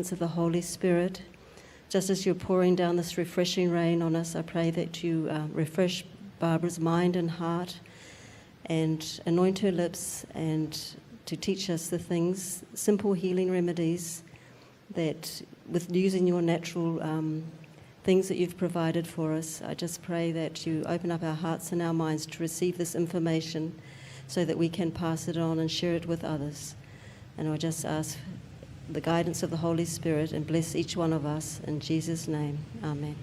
of the Holy Spirit. Just as you're pouring down this refreshing rain on us, I pray that you refresh Barbara's mind and heart and anoint her lips and to teach us the things, simple healing remedies that with using your natural things that you've provided for us. I just pray that you open up our hearts and our minds to receive this information so that we can pass it on and share it with others. And I just ask the guidance of the Holy Spirit and bless each one of us in Jesus' name. Amen.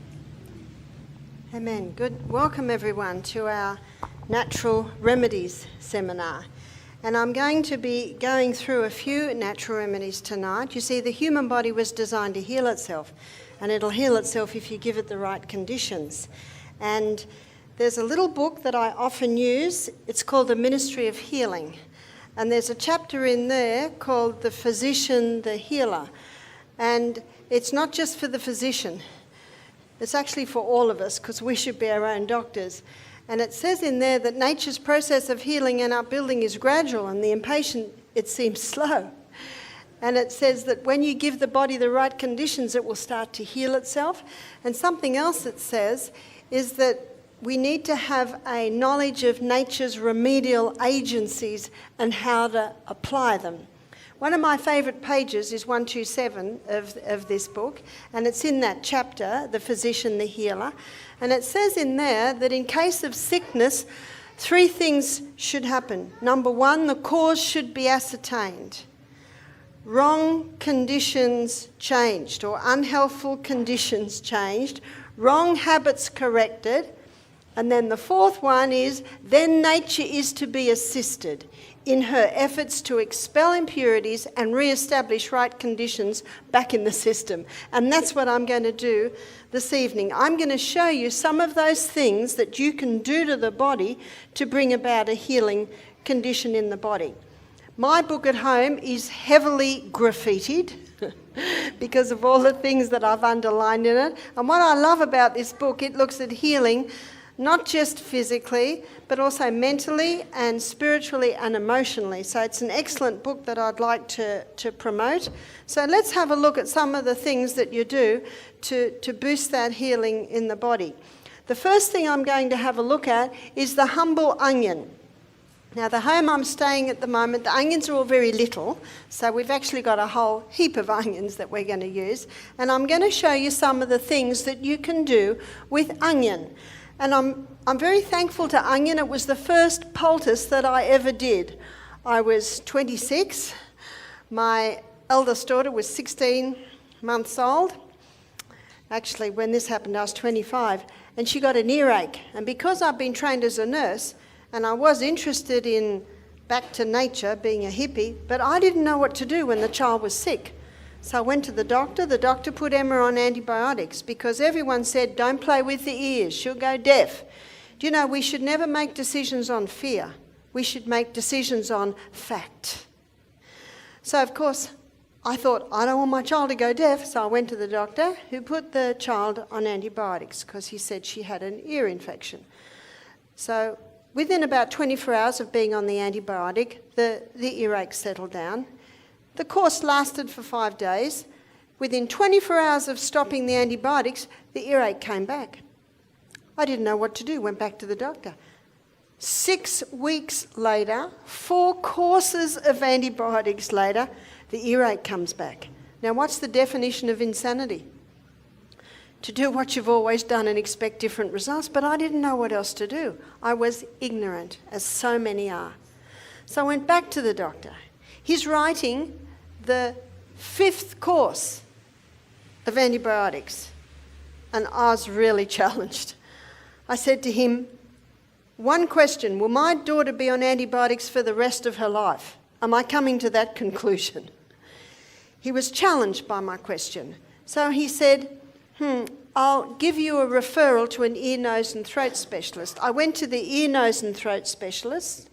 Amen. Good. Welcome everyone to our Natural Remedies seminar. And I'm going to be going through a few natural remedies tonight. You see, the human body was designed to heal itself, and it'll heal itself if you give it the right conditions. And there's a little book that I often use. It's called The Ministry of Healing. And there's a chapter in there called The Physician, the Healer. And it's not just for the physician. It's actually for all of us, because we should be our own doctors. And it says in there that nature's process of healing and upbuilding is gradual, and the impatient, it seems slow. And it says that when you give the body the right conditions, it will start to heal itself. And something else it says is that we need to have a knowledge of nature's remedial agencies and how to apply them. One of my favourite pages is 127 of this book, and it's in that chapter, The Physician, the Healer. And it says in there that in case of sickness, 3 things should happen. Number 1, the cause should be ascertained. Wrong conditions changed, or unhealthful conditions changed. Wrong habits corrected. And then the 4th one is, then nature is to be assisted in her efforts to expel impurities and re-establish right conditions back in the system. And that's what I'm going to do this evening. I'm going to show you some of those things that you can do to the body to bring about a healing condition in the body. My book at home is heavily graffitied because of all the things that I've underlined in it. And what I love about this book, it looks at healing not just physically, but also mentally and spiritually and emotionally. So it's an excellent book that I'd like to promote. So let's have a look at some of the things that you do to boost that healing in the body. The first thing I'm going to have a look at is the humble onion. Now, the home I'm staying at the moment, the onions are all very little, so we've actually got a whole heap of onions that we're going to use. And I'm going to show you some of the things that you can do with onion. And I'm very thankful to onion. It was the first poultice that I ever did. I was 26. My eldest daughter was 16 months old. Actually, when this happened, I was 25. And she got an earache. And because I've been trained as a nurse, and I was interested in back to nature, being a hippie, but I didn't know what to do when the child was sick. So I went to the doctor. The doctor put Emma on antibiotics because everyone said, don't play with the ears, she'll go deaf. Do you know, we should never make decisions on fear. We should make decisions on fact. So, of course, I thought, I don't want my child to go deaf, so I went to the doctor who put the child on antibiotics because he said she had an ear infection. So within about 24 hours of being on the antibiotic, the earache settled down. The course lasted for 5 days. Within 24 hours of stopping the antibiotics, the earache came back. I didn't know what to do, went back to the doctor. 6 weeks later, 4 courses of antibiotics later, the earache comes back. Now, what's the definition of insanity? To do what you've always done and expect different results, but I didn't know what else to do. I was ignorant, as so many are. So I went back to the doctor. He's writing the 5th course of antibiotics, and I was really challenged. I said to him, 1 question, will my daughter be on antibiotics for the rest of her life? Am I coming to that conclusion? He was challenged by my question. So he said, I'll give you a referral to an ear, nose and throat specialist. I went to the ear, nose and throat specialist.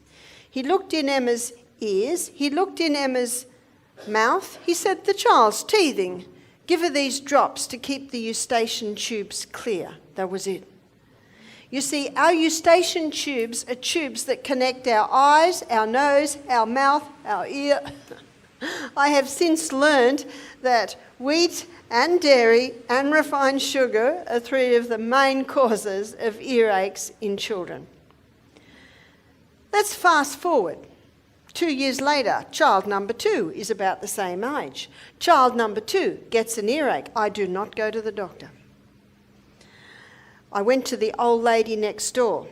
He looked in Emma's ears. He looked in Emma's mouth. He said, the child's teething. Give her these drops to keep the eustachian tubes clear. That was it. You see, our eustachian tubes are tubes that connect our eyes, our nose, our mouth, our ear. I have since learned that wheat and dairy and refined sugar are three of the main causes of earaches in children. Let's fast forward. 2 years later, child number 2 is about the same age. Child number 2 gets an earache. I do not go to the doctor. I went to the old lady next door.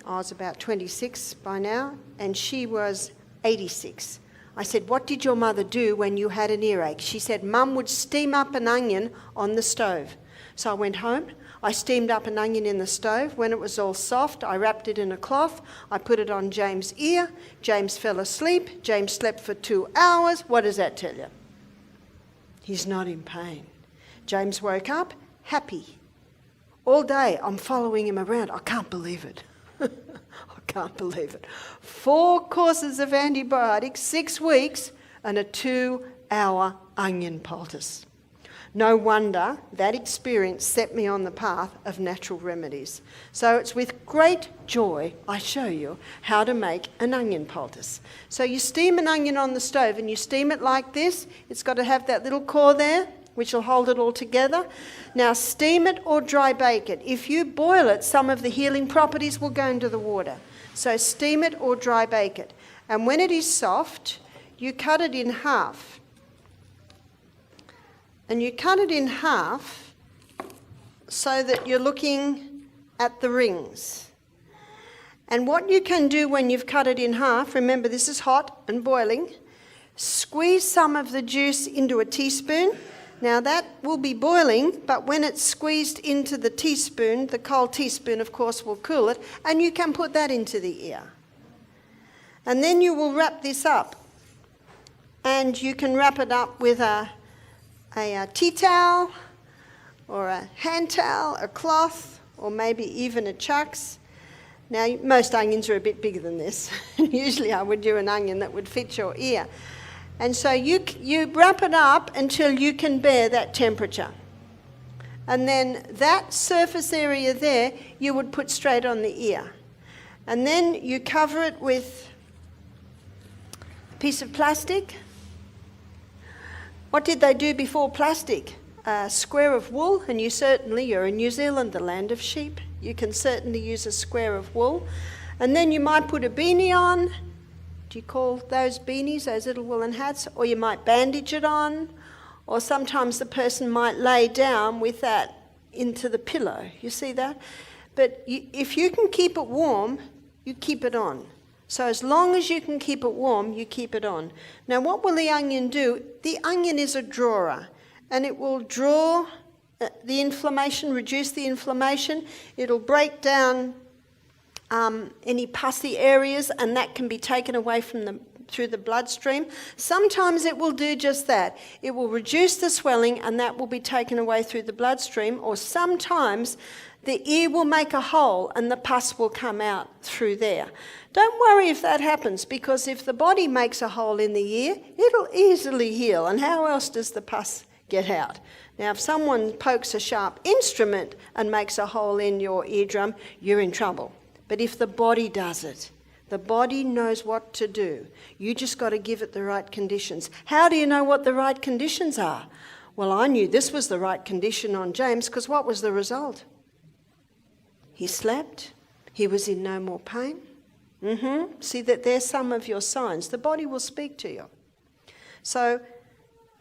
I was about 26 by now, and she was 86. I said, "What did your mother do when you had an earache?" She said, "Mum would steam up an onion on the stove." So I went home, I steamed up an onion in the stove. When it was all soft, I wrapped it in a cloth. I put it on James' ear. James fell asleep. James slept for 2 hours. What does that tell you? He's not in pain. James woke up happy. All day I'm following him around. I can't believe it. I can't believe it. 4 courses of antibiotics, 6 weeks, and a 2-hour onion poultice. No wonder that experience set me on the path of natural remedies. So it's with great joy I show you how to make an onion poultice. So you steam an onion on the stove and you steam it like this. It's got to have that little core there, which will hold it all together. Now steam it or dry bake it. If you boil it, some of the healing properties will go into the water. So steam it or dry bake it. And when it is soft, you cut it in half. And you cut it in half so that you're looking at the rings. And what you can do when you've cut it in half, remember this is hot and boiling, squeeze some of the juice into a teaspoon. Now that will be boiling, but when it's squeezed into the teaspoon, the cold teaspoon of course will cool it, and you can put that into the ear. And then you will wrap this up. And you can wrap it up with a tea towel or a hand towel, a cloth, or maybe even a chucks. Now, most onions are a bit bigger than this. Usually I would do an onion that would fit your ear. And so you wrap it up until you can bear that temperature. And then that surface area there, you would put straight on the ear. And then you cover it with a piece of plastic. What did they do before plastic? A square of wool, and you're in New Zealand, the land of sheep. You can certainly use a square of wool. And then you might put a beanie on. Do you call those beanies, those little woolen hats? Or you might bandage it on. Or sometimes the person might lay down with that into the pillow. You see that? But if you can keep it warm, you keep it on. So as long as you can keep it warm, you keep it on. Now what will the onion do? The onion is a drawer, and it will draw the inflammation, reduce the inflammation. It'll break down any pussy areas, and that can be taken away from through the bloodstream. Sometimes it will do just that. It will reduce the swelling, and that will be taken away through the bloodstream, or sometimes the ear will make a hole and the pus will come out through there. Don't worry if that happens, because if the body makes a hole in the ear, it'll easily heal. And how else does the pus get out? Now, if someone pokes a sharp instrument and makes a hole in your eardrum, you're in trouble. But if the body does it, the body knows what to do. You just got to give it the right conditions. How do you know what the right conditions are? Well, I knew this was the right condition on James, because what was the result? He slept. He was in no more pain. See that there's some of your signs. The body will speak to you. So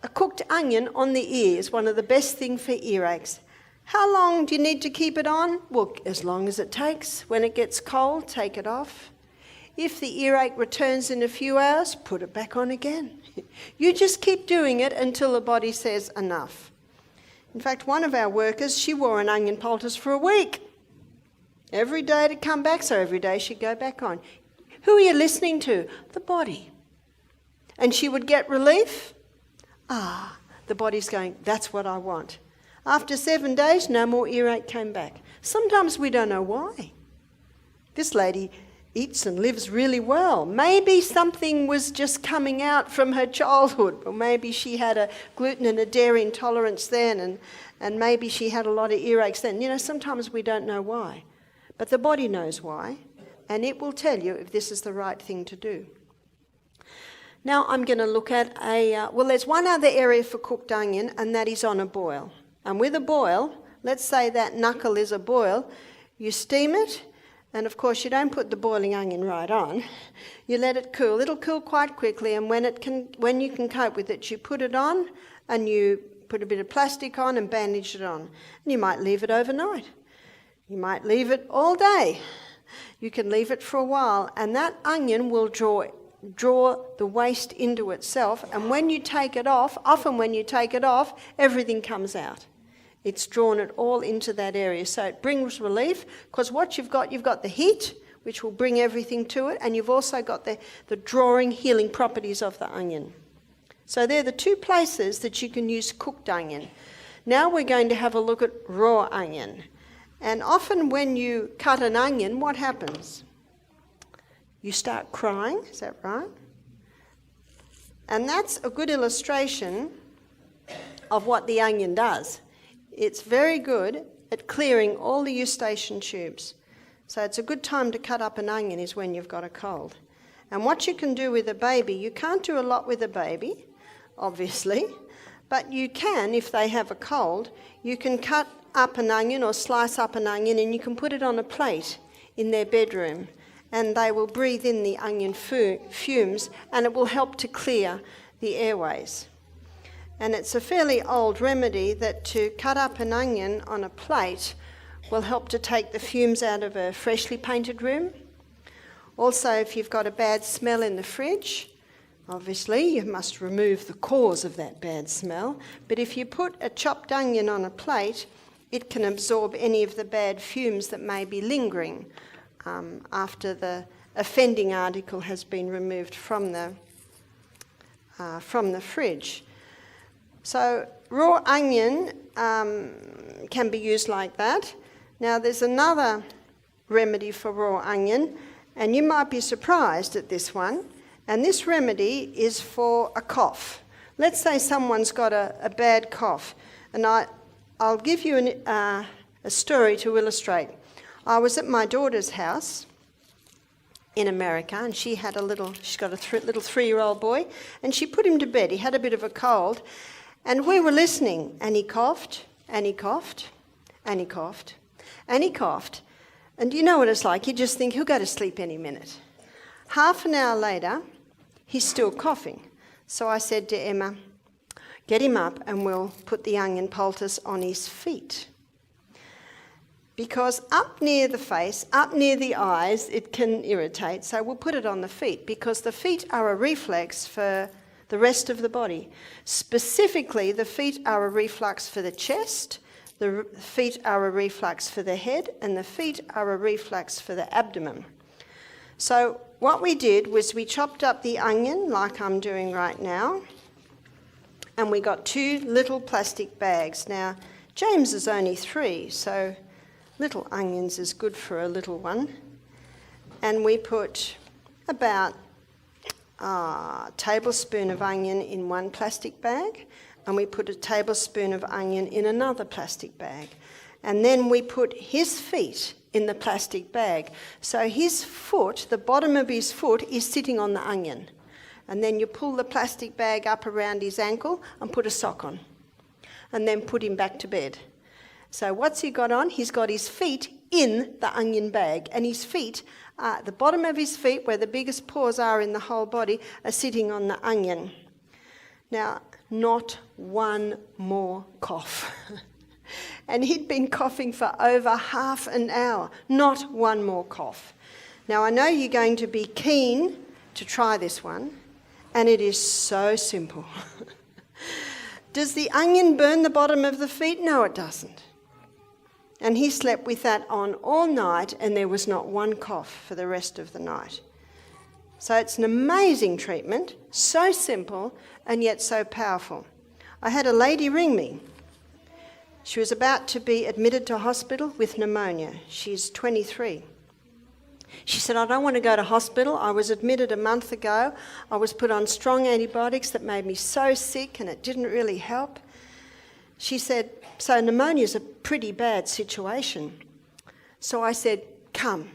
a cooked onion on the ear is one of the best things for earaches. How long do you need to keep it on? Well, as long as it takes. When it gets cold, take it off. If the earache returns in a few hours, put it back on again. You just keep doing it until the body says enough. In fact, one of our workers, she wore an onion poultice for a week. Every day to come back, so every day she'd go back on. Who are you listening to? The body. And she would get relief. The body's going, that's what I want. After 7 days, no more earache came back. Sometimes we don't know why. This lady eats and lives really well. Maybe something was just coming out from her childhood, or maybe she had a gluten and a dairy intolerance then, and maybe she had a lot of earaches then. You know, sometimes we don't know why. But the body knows why, and it will tell you if this is the right thing to do. Now I'm going to look at there's one other area for cooked onion, and that is on a boil. And with a boil, let's say that knuckle is a boil, you steam it, and of course you don't put the boiling onion right on. You let it cool. It'll cool quite quickly, and when you can cope with it, you put it on, and you put a bit of plastic on and bandage it on. And you might leave it overnight. You might leave it all day. You can leave it for a while, and that onion will draw the waste into itself, and when you take it off, everything comes out. It's drawn it all into that area, so it brings relief, because what you've got the heat, which will bring everything to it, and you've also got the drawing, healing properties of the onion. So they're the two places that you can use cooked onion. Now we're going to have a look at raw onion. And often when you cut an onion, what happens? You start crying, is that right? And that's a good illustration of what the onion does. It's very good at clearing all the eustachian tubes. So it's a good time to cut up an onion is when you've got a cold. And what you can do with a baby, you can't do a lot with a baby, obviously, but you can, if they have a cold, you can cut up an onion or slice up an onion and you can put it on a plate in their bedroom, and they will breathe in the onion fumes, and it will help to clear the airways. And it's a fairly old remedy that to cut up an onion on a plate will help to take the fumes out of a freshly painted room. Also, if you've got a bad smell in the fridge, obviously you must remove the cause of that bad smell, but if you put a chopped onion on a plate, it can absorb any of the bad fumes that may be lingering after the offending article has been removed from the fridge. So raw onion can be used like that. Now there's another remedy for raw onion, and you might be surprised at this one, and this remedy is for a cough. Let's say someone's got a bad cough, and I'll give you a story to illustrate. I was at my daughter's house in America, and she's got a little 3-year-old boy, and she put him to bed. He had a bit of a cold, and we were listening, and he coughed, and he coughed, and he coughed, and he coughed. And you know what it's like, you just think he'll go to sleep any minute. Half an hour later, he's still coughing. So I said to Emma, get him up and we'll put the onion poultice on his feet. Because up near the face, up near the eyes, it can irritate, so we'll put it on the feet, because the feet are a reflex for the rest of the body. Specifically, the feet are a reflex for the chest, the feet are a reflex for the head, and the feet are a reflex for the abdomen. So what we did was we chopped up the onion, like I'm doing right now, and we got 2 little plastic bags. Now, James is only 3, so little onions is good for a little one. And we put about a tablespoon of onion in one plastic bag, and we put a tablespoon of onion in another plastic bag. And then we put his feet in the plastic bag. So his foot, the bottom of his foot, is sitting on the onion. And then you pull the plastic bag up around his ankle and put a sock on. And then put him back to bed. So what's he got on? He's got his feet in the onion bag. And his feet, the bottom of his feet, where the biggest pores are in the whole body, are sitting on the onion. Now, not one more cough. And he'd been coughing for over half an hour. Not one more cough. Now, I know you're going to be keen to try this one, and it is so simple. Does the onion burn the bottom of the feet? No, it doesn't. And he slept with that on all night, and there was not one cough for the rest of the night. So it's an amazing treatment, so simple, and yet so powerful. I had a lady ring me. She was about to be admitted to hospital with pneumonia. She's 23. She said, I don't want to go to hospital. I was admitted a month ago. I was put on strong antibiotics that made me so sick, and it didn't really help. She said, so pneumonia is a pretty bad situation. So I said, come,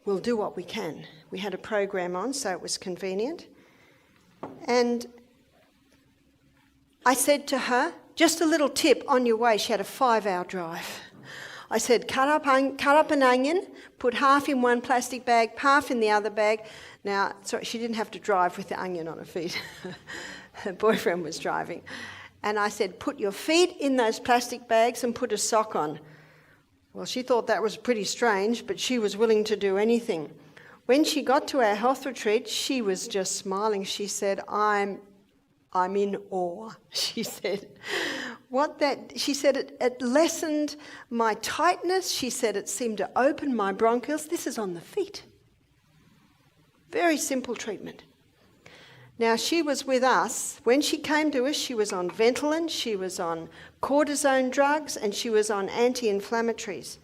we'll do what we can. We had a program on, so it was convenient. And I said to her, just a little tip on your way. She had a 5-hour drive. I said, cut up an onion, put half in one plastic bag, half in the other bag. Now, sorry, she didn't have to drive with the onion on her feet. Her boyfriend was driving. And I said, put your feet in those plastic bags and put a sock on. Well, she thought that was pretty strange, but she was willing to do anything. When she got to our health retreat, she was just smiling. She said, I'm in awe. She said, she said it lessened my tightness. She said it seemed to open my bronchioles. This is on the feet. Very simple treatment. Now, she was with us. When she came to us, she was on Ventolin, she was on cortisone drugs, and she was on anti-inflammatories.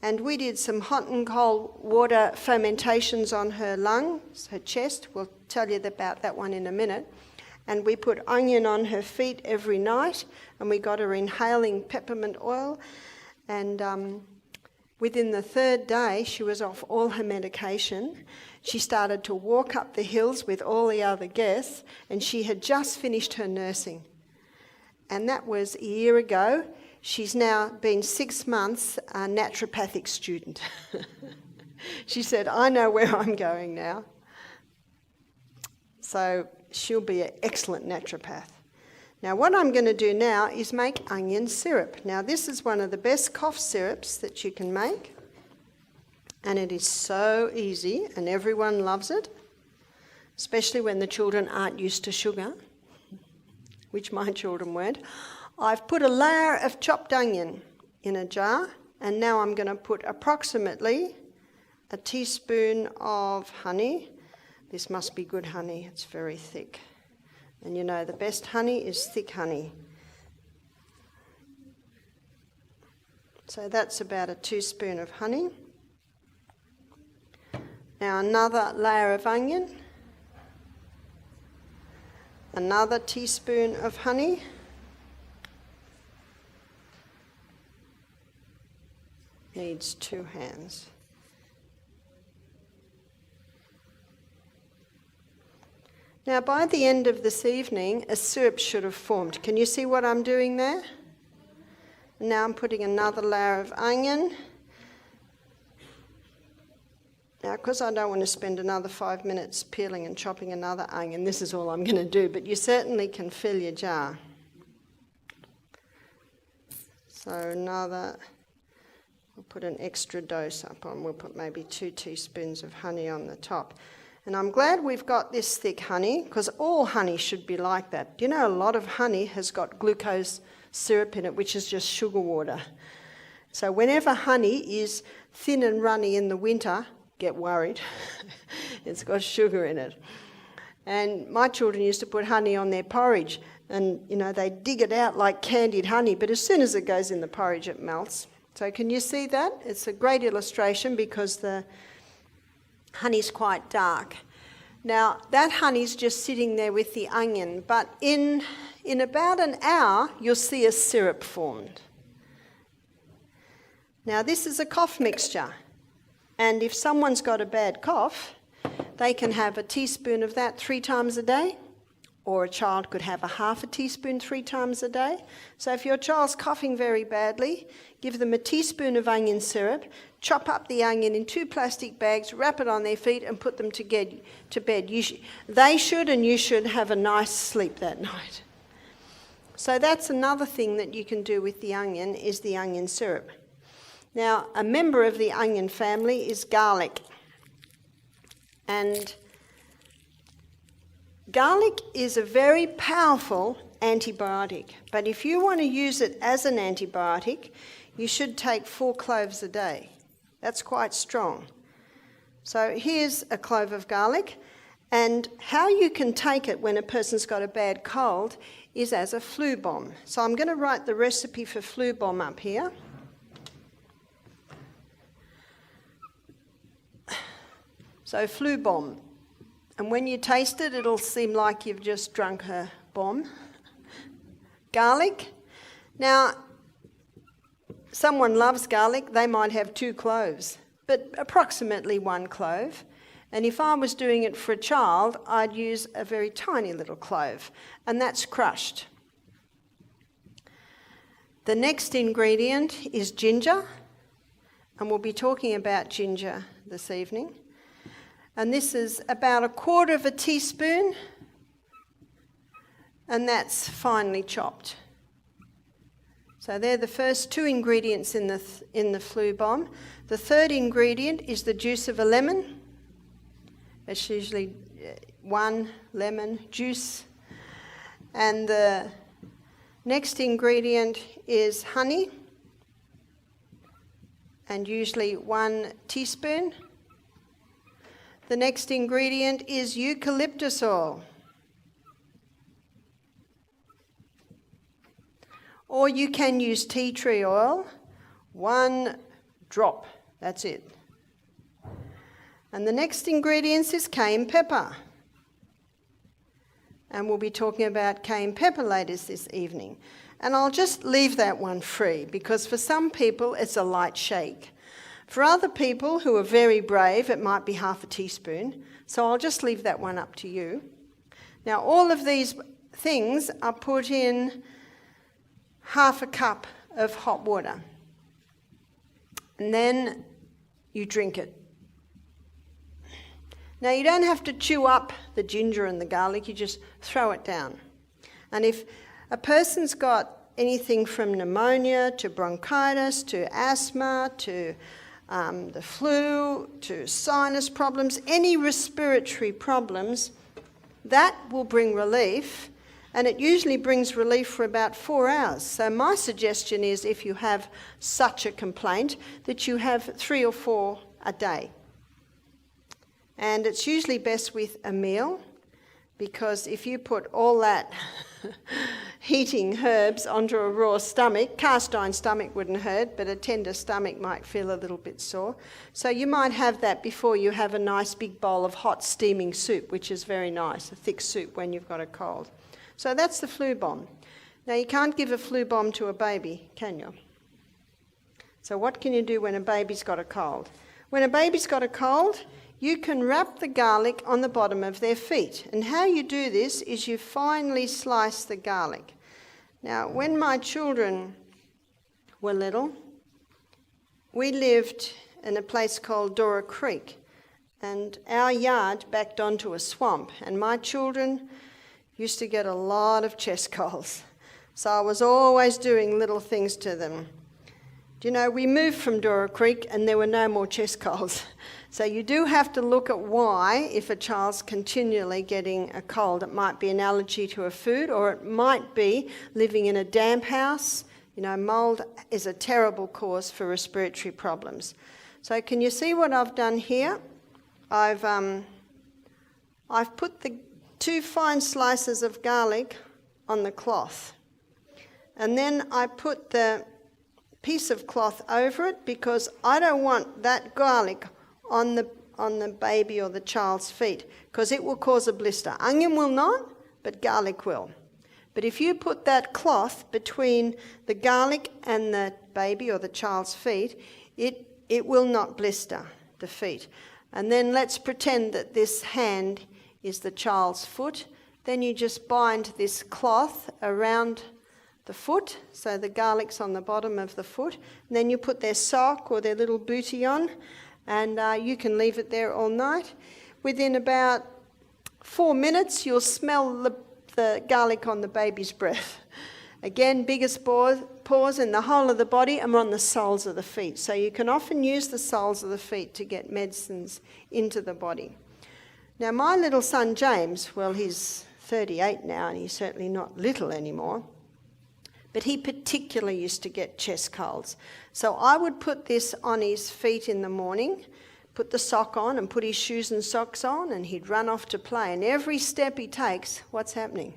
And we did some hot and cold water fomentations on her lungs, her chest. We'll tell you about that one in a minute. And we put onion on her feet every night, and we got her inhaling peppermint oil. And within the 3rd day, she was off all her medication. She started to walk up the hills with all the other guests, and she had just finished her nursing. And that was a year ago. She's now been 6 months a naturopathic student. She said, I know where I'm going now. So she'll be an excellent naturopath. Now, what I'm going to do now is make onion syrup. Now, this is one of the best cough syrups that you can make. And it is so easy, and everyone loves it, especially when the children aren't used to sugar, which my children weren't. I've put a layer of chopped onion in a jar, and now I'm going to put approximately a teaspoon of honey. This must be good honey, it's very thick. And you know, the best honey is thick honey. So that's about a teaspoon of honey. Now another layer of onion, another teaspoon of honey, needs 2 hands. Now by the end of this evening, a syrup should have formed. Can you see what I'm doing there? Now I'm putting another layer of onion. Now, because I don't want to spend another 5 minutes peeling and chopping another onion, this is all I'm going to do, but you certainly can fill your jar. So we'll put an extra dose up on, we'll put maybe 2 teaspoons of honey on the top. And I'm glad we've got this thick honey, because all honey should be like that. You know, a lot of honey has got glucose syrup in it, which is just sugar water. So whenever honey is thin and runny in the winter, get worried. It's got sugar in it. And my children used to put honey on their porridge, and you know, they dig it out like candied honey, but as soon as it goes in the porridge, it melts. So can you see that? It's a great illustration because the honey's quite dark. Now, that honey's just sitting there with the onion, but in about an hour, you'll see a syrup formed. Now, this is a cough mixture. And if someone's got a bad cough, they can have a teaspoon of that 3 times a day, or a child could have a half a teaspoon 3 times a day. So if your child's coughing very badly, give them a teaspoon of onion syrup, chop up the onion in 2 plastic bags, wrap it on their feet and put them to bed. They should and you should have a nice sleep that night. So that's another thing that you can do with the onion is the onion syrup. Now, a member of the onion family is garlic. And garlic is a very powerful antibiotic. But if you want to use it as an antibiotic, you should take 4 cloves a day. That's quite strong. So here's a clove of garlic. And how you can take it when a person's got a bad cold is as a flu bomb. So I'm going to write the recipe for flu bomb up here. So flu bomb, and when you taste it, it'll seem like you've just drunk a bomb. Garlic. Now, someone loves garlic, they might have 2 cloves, but approximately 1 clove. And if I was doing it for a child, I'd use a very tiny little clove, and that's crushed. The next ingredient is ginger, and we'll be talking about ginger this evening. And this is about 1/4 teaspoon, and that's finely chopped. So they're the first 2 ingredients in the flu bomb. The third ingredient is the juice of a lemon. It's usually 1 lemon juice. And the next ingredient is honey, and usually 1 teaspoon. The next ingredient is eucalyptus oil. Or you can use tea tree oil, 1 drop, that's it. And the next ingredient is cayenne pepper. And we'll be talking about cayenne pepper later this evening. And I'll just leave that one free, because for some people it's a light shake. For other people who are very brave, it might be 1/2 teaspoon. So I'll just leave that one up to you. Now all of these things are put in 1/2 cup of hot water, and then you drink it. Now you don't have to chew up the ginger and the garlic, you just throw it down. And if a person's got anything from pneumonia to bronchitis to asthma to the flu to sinus problems, any respiratory problems, that will bring relief. And it usually brings relief for about 4 hours. So my suggestion is, if you have such a complaint, that you have 3 or 4 a day. And it's usually best with a meal, because if you put all that heating herbs onto a raw stomach, cast iron stomach wouldn't hurt, but a tender stomach might feel a little bit sore. So you might have that before you have a nice big bowl of hot steaming soup, which is very nice, a thick soup when you've got a cold. So that's the flu bomb. Now you can't give a flu bomb to a baby, can you? So what can you do when a baby's got a cold? When a baby's got a cold, you can wrap the garlic on the bottom of their feet. And how you do this is you finely slice the garlic. Now, when my children were little, we lived in a place called Dora Creek, and our yard backed onto a swamp, and my children used to get a lot of chest colds. So I was always doing little things to them. Do you know, we moved from Dora Creek and there were no more chest colds. So you do have to look at why, if a child's continually getting a cold. It might be an allergy to a food, or it might be living in a damp house. You know, mould is a terrible cause for respiratory problems. So can you see what I've done here? I've put the 2 fine slices of garlic on the cloth. And then I put the piece of cloth over it, because I don't want that garlic on the baby or the child's feet, because it will cause a blister. Onion will not, but garlic will. But if you put that cloth between the garlic and the baby or the child's feet, it will not blister the feet. And then let's pretend that this hand is the child's foot. Then you just bind this cloth around the foot, so the garlic's on the bottom of the foot. And then you put their sock or their little bootie on, and you can leave it there all night. Within about 4 minutes, you'll smell the garlic on the baby's breath. Again, biggest pores in the whole of the body and on the soles of the feet. So you can often use the soles of the feet to get medicines into the body. Now, my little son James, well, he's 38 now, and he's certainly not little anymore, but he particularly used to get chest colds. So I would put this on his feet in the morning, put the sock on and put his shoes and socks on, and he'd run off to play. And every step he takes, what's happening?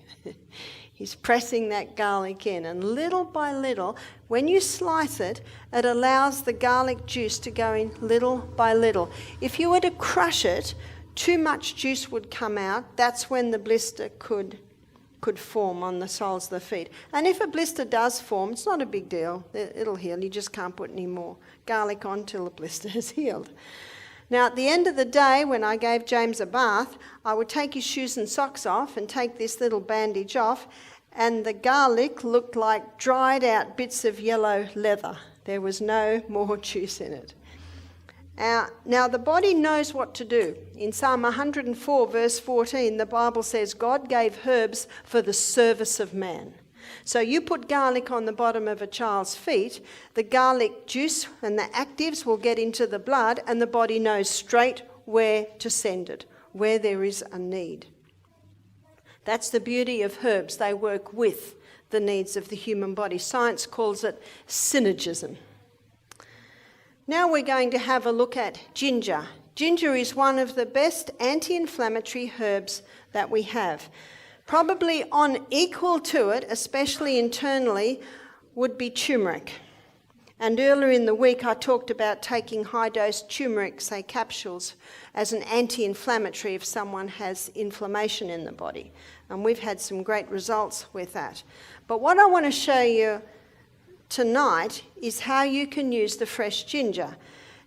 He's pressing that garlic in, and little by little, when you slice it, it allows the garlic juice to go in little by little. If you were to crush it, too much juice would come out. That's when the blister could form on the soles of the feet. And if a blister does form, it's not a big deal. It'll heal. You just can't put any more garlic on till the blister is healed. Now, at the end of the day, when I gave James a bath, I would take his shoes and socks off and take this little bandage off, and the garlic looked like dried out bits of yellow leather. There was no more juice in it. Now, the body knows what to do. In Psalm 104, verse 14, the Bible says, God gave herbs for the service of man. So you put garlic on the bottom of a child's feet, the garlic juice and the actives will get into the blood, and the body knows straight where to send it, where there is a need. That's the beauty of herbs. They work with the needs of the human body. Science calls it synergism. Now we're going to have a look at ginger. Ginger is one of the best anti-inflammatory herbs that we have. Probably on equal to it, especially internally, would be turmeric. And earlier in the week I talked about taking high-dose turmeric, say capsules, as an anti-inflammatory if someone has inflammation in the body. And we've had some great results with that. But what I want to show you tonight is how you can use the fresh ginger.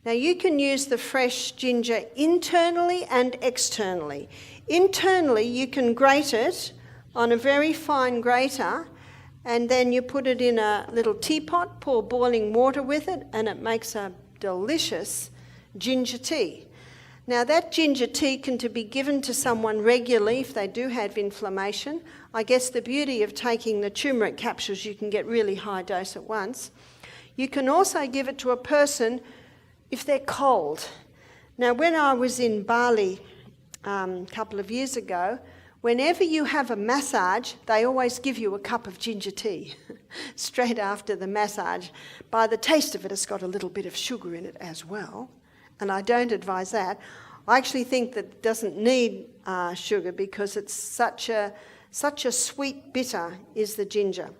Now, you can use the fresh ginger internally and externally. Internally, you can grate it on a very fine grater, and then you put it in a little teapot, pour boiling water with it, and it makes a delicious ginger tea. Now, that ginger tea can be given to someone regularly if they do have inflammation. I guess the beauty of taking the turmeric capsules, you can get really high dose at once. You can also give it to a person if they're cold. Now, when I was in Bali a couple of years ago, whenever you have a massage, they always give you a cup of ginger tea straight after the massage. By the taste of it, it's got a little bit of sugar in it as well, and I don't advise that. I actually think that it doesn't need sugar because it's such a sweet bitter is the ginger.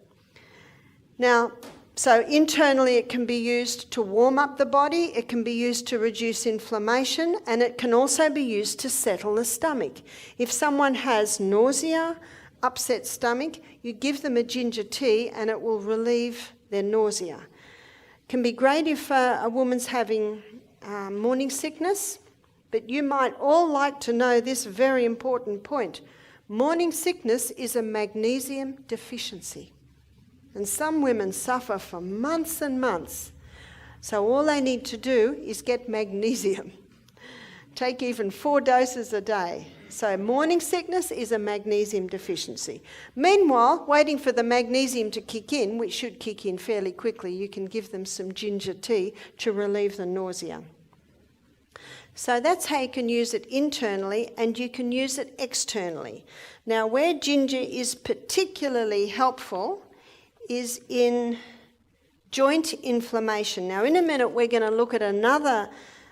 Now, so internally it can be used to warm up the body, it can be used to reduce inflammation, and it can also be used to settle the stomach. If someone has nausea, upset stomach, you give them a ginger tea and it will relieve their nausea. It can be great if a woman's having morning sickness, but you might all like to know this very important point. Morning sickness is a magnesium deficiency. And some women suffer for months and months. So all they need to do is get magnesium. Take even 4 doses a day. So morning sickness is a magnesium deficiency. Meanwhile, waiting for the magnesium to kick in, which should kick in fairly quickly, you can give them some ginger tea to relieve the nausea. So that's how you can use it internally, and you can use it externally. Now, where ginger is particularly helpful is in joint inflammation. Now, in a minute, we're going to look at another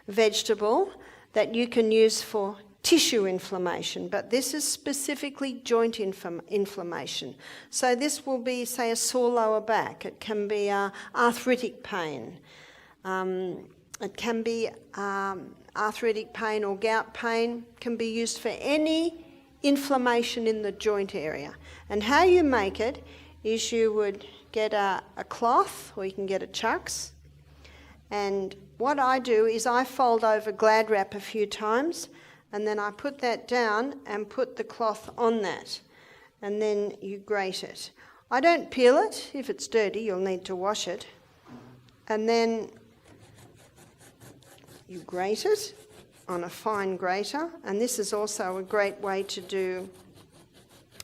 vegetable that you can use for tissue inflammation, but this is specifically joint inflammation. So this will be, say, a sore lower back. It can be arthritic pain. It can be arthritic pain or gout pain. It can be used for any inflammation in the joint area. And how you make it is you would get a cloth, or you can get a chucks, and what I do is I fold over Glad wrap a few times, and then I put that down and put the cloth on that, and then you grate it. I don't peel it. If it's dirty, you'll need to wash it, and then you grate it on a fine grater, and this is also a great way to do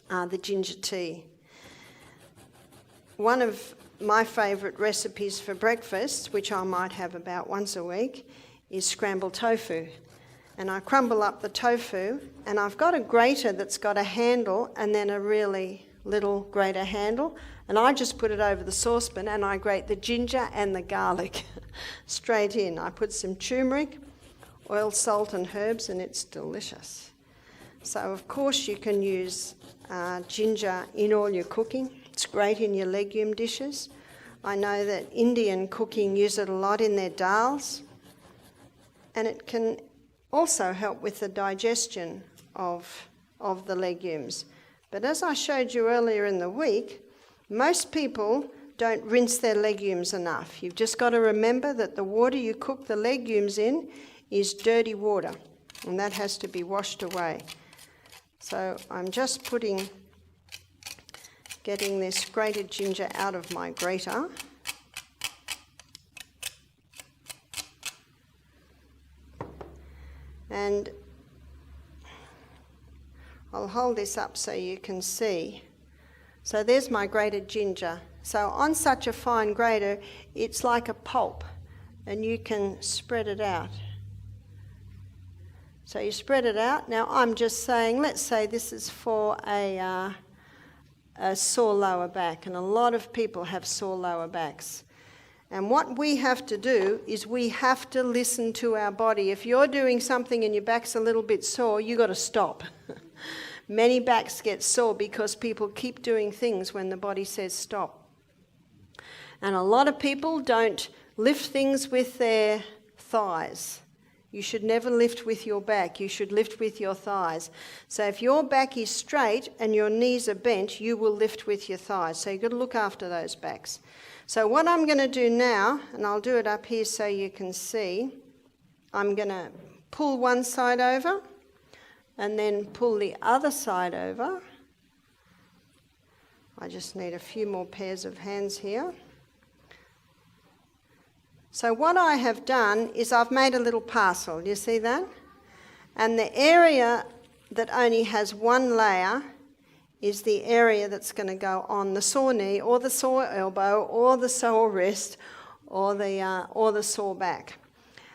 the ginger tea. One of my favourite recipes for breakfast, which I might have about once a week, is scrambled tofu. And I crumble up the tofu, and I've got a grater that's got a handle and then a really little grater handle, and I just put it over the saucepan and I grate the ginger and the garlic straight in. I put some turmeric, oil, salt and herbs, and it's delicious. So of course you can use ginger in all your cooking. It's great in your legume dishes. I know that Indian cooking use it a lot in their dals, and it can also help with the digestion of the legumes. But as I showed you earlier in the week, most people don't rinse their legumes enough. You've just got to remember that the water you cook the legumes in is dirty water, and that has to be washed away. So I'm just getting this grated ginger out of my grater. And I'll hold this up so you can see. So there's my grated ginger. So on such a fine grater, it's like a pulp, and you can spread it out. So you spread it out. Now I'm just saying, let's say this is for a sore lower back, and a lot of people have sore lower backs. And what we have to do is we have to listen to our body. If you're doing something and your back's a little bit sore, you've got to stop. Many backs get sore because people keep doing things when the body says stop. And a lot of people don't lift things with their thighs. You should never lift with your back. You should lift with your thighs. So if your back is straight and your knees are bent, you will lift with your thighs. So you've got to look after those backs. So what I'm going to do now, and I'll do it up here so you can see, I'm going to pull one side over and then pull the other side over. I just need a few more pairs of hands here. So what I have done is I've made a little parcel. You see that? And the area that only has one layer is the area that's going to go on the sore knee or the sore elbow or the sore wrist or the sore back.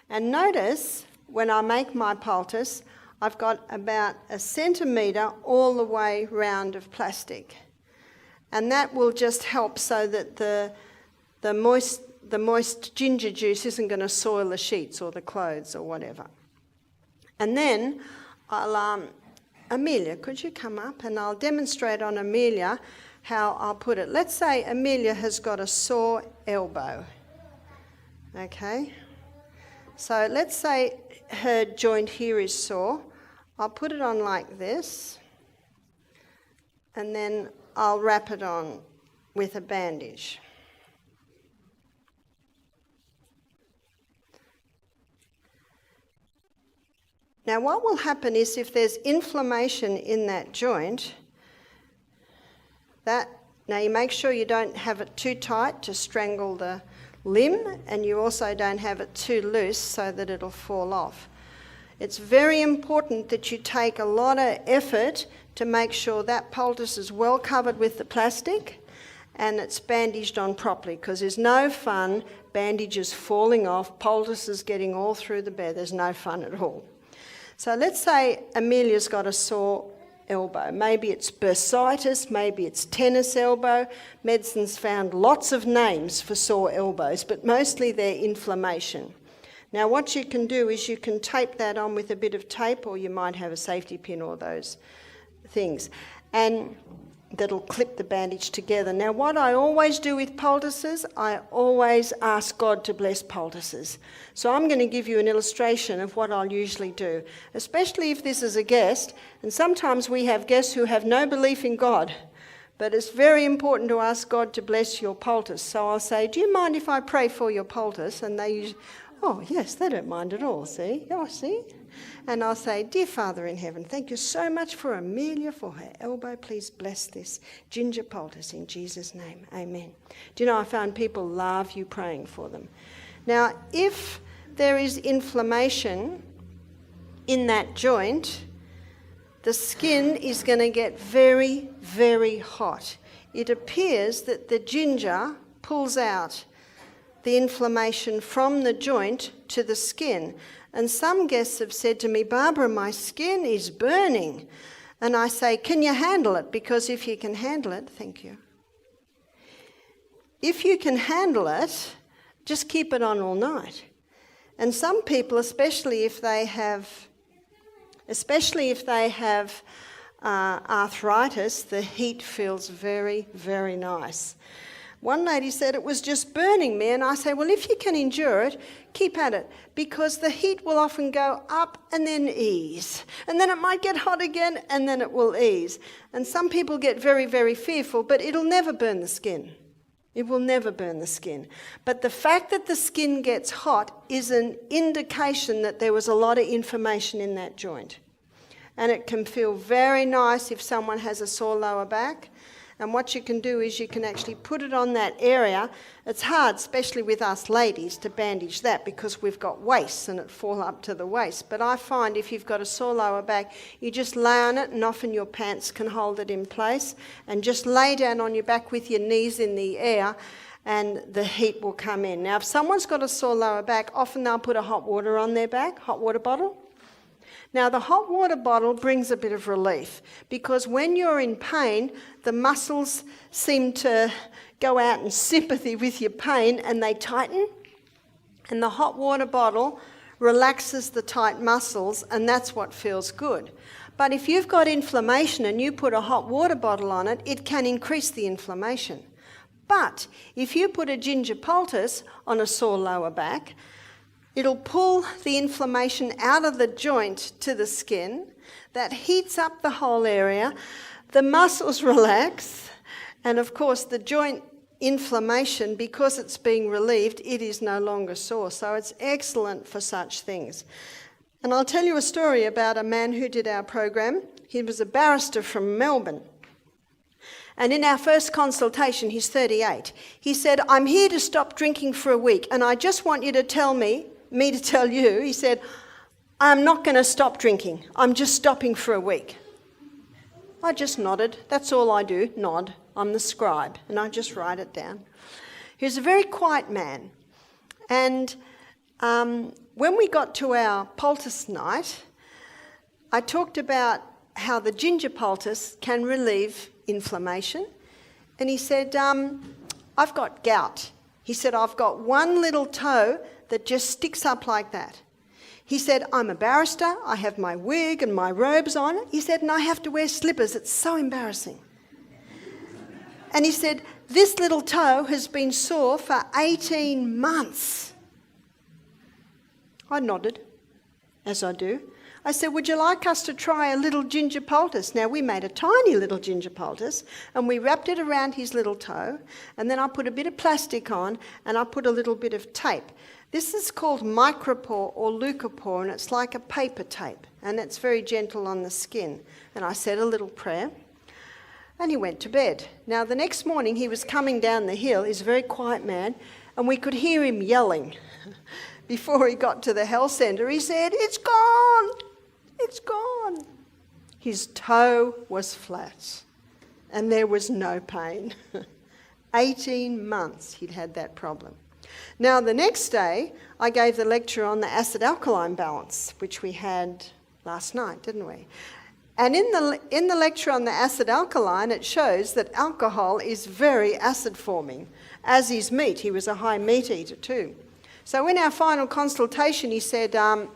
And notice when I make my poultice, I've got about 1 centimetre all the way round of plastic. And that will just help so that the moist ginger juice isn't going to soil the sheets or the clothes or whatever. And then Amelia, could you come up and I'll demonstrate on Amelia how I'll put it. Let's say Amelia has got a sore elbow. Okay? So let's say her joint here is sore. I'll put it on like this, and then I'll wrap it on with a bandage. Now what will happen is if there's inflammation in that joint, now you make sure you don't have it too tight to strangle the limb, and you also don't have it too loose so that it'll fall off. It's very important that you take a lot of effort to make sure that poultice is well covered with the plastic and it's bandaged on properly, because there's no fun bandages falling off, poultices getting all through the bed. There's no fun at all. So let's say Amelia's got a sore elbow. Maybe it's bursitis, maybe it's tennis elbow. Medicine's found lots of names for sore elbows, but mostly they're inflammation. Now what you can do is you can tape that on with a bit of tape, or you might have a safety pin or those things, and that'll clip the bandage together. Now what I always do with poultices, I always ask God to bless poultices. So I'm going to give you an illustration of what I'll usually do, especially if this is a guest, and sometimes we have guests who have no belief in God, but it's very important to ask God to bless your poultice. So I'll say, do you mind if I pray for your poultice? And they usually, oh yes, they don't mind at all, see? Oh, see? And I'll say, dear Father in heaven, thank you so much for Amelia, for her elbow. Please bless this ginger poultice in Jesus' name. Amen. Do you know, I found people love you praying for them. Now, if there is inflammation in that joint, the skin is going to get very, very hot. It appears that the ginger pulls out the inflammation from the joint to the skin. And some guests have said to me, Barbara, my skin is burning. And I say, can you handle it? Because if you can handle it, thank you. If you can handle it, just keep it on all night. And some people, especially if they have arthritis, the heat feels very, very nice. One lady said it was just burning me, and I say, well, if you can endure it, keep at it, because the heat will often go up and then ease. And then it might get hot again, and then it will ease. And some people get very, very fearful, but it'll never burn the skin. It will never burn the skin. But the fact that the skin gets hot is an indication that there was a lot of inflammation in that joint. And it can feel very nice if someone has a sore lower back. And what you can do is you can actually put it on that area. It's hard, especially with us ladies, to bandage that because we've got waists and it fall up to the waist. But I find if you've got a sore lower back, you just lay on it and often your pants can hold it in place. And just lay down on your back with your knees in the air and the heat will come in. Now, if someone's got a sore lower back, often they'll put a hot water on their back, hot water bottle. Now, the hot water bottle brings a bit of relief because when you're in pain, the muscles seem to go out in sympathy with your pain and they tighten. And the hot water bottle relaxes the tight muscles and that's what feels good. But if you've got inflammation and you put a hot water bottle on it, it can increase the inflammation. But if you put a ginger poultice on a sore lower back, it'll pull the inflammation out of the joint to the skin. That heats up the whole area. The muscles relax. And of course, the joint inflammation, because it's being relieved, it is no longer sore. So it's excellent for such things. And I'll tell you a story about a man who did our program. He was a barrister from Melbourne. And in our first consultation, he's 38. He said, "I'm here to stop drinking for a week. And I just want you to tell me to tell you," he said, "I'm not going to stop drinking. I'm just stopping for a week." I just nodded. That's all I do, nod. I'm the scribe, and I just write it down. He was a very quiet man. And when we got to our poultice night, I talked about how the ginger poultice can relieve inflammation. And he said, "I've got gout." He said, "I've got one little toe that just sticks up like that." He said, "I'm a barrister, I have my wig and my robes on." He said, "And I have to wear slippers, it's so embarrassing." And he said, "This little toe has been sore for 18 months. I nodded, as I do. I said, "Would you like us to try a little ginger poultice?" Now, we made a tiny little ginger poultice and we wrapped it around his little toe, and then I put a bit of plastic on and I put a little bit of tape. This is called micropore or leucopore, and it's like a paper tape, and it's very gentle on the skin. And I said a little prayer, and he went to bed. Now, the next morning, he was coming down the hill. He's a very quiet man, and we could hear him yelling. Before he got to the health centre, he said, "It's gone! It's gone!" His toe was flat, and there was no pain. 18 months he'd had that problem. Now, the next day, I gave the lecture on the acid-alkaline balance, which we had last night, didn't we? And in the lecture on the acid-alkaline, it shows that alcohol is very acid-forming, as is meat. He was a high meat eater too. So in our final consultation, he said, "I'm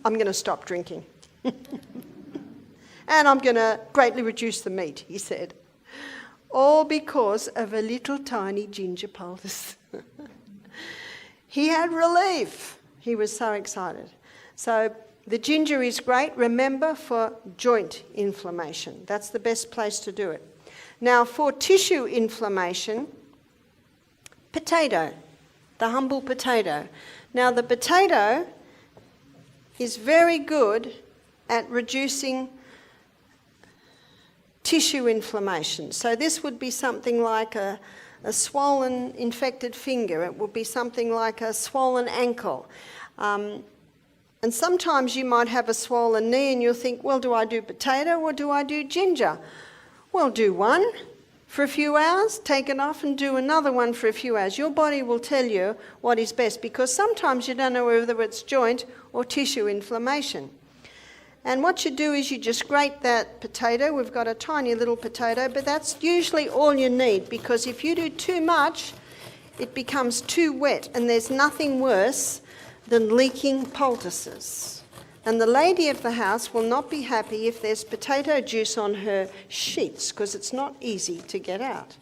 going to stop drinking. And I'm going to greatly reduce the meat," he said. All because of a little tiny ginger poultice. He had relief. He was so excited. So the ginger is great, remember, for joint inflammation. That's the best place to do it. Now, for tissue inflammation, potato, the humble potato. Now, the potato is very good at reducing tissue inflammation. So this would be something like a swollen, infected finger. It would be something like a swollen ankle. And sometimes you might have a swollen knee and you'll think, well, do I do potato or do I do ginger? Well, do one for a few hours, take it off and do another one for a few hours. Your body will tell you what is best, because sometimes you don't know whether it's joint or tissue inflammation. And what you do is you just grate that potato. We've got a tiny little potato, but that's usually all you need, because if you do too much, it becomes too wet, and there's nothing worse than leaking poultices. And the lady of the house will not be happy if there's potato juice on her sheets, because it's not easy to get out.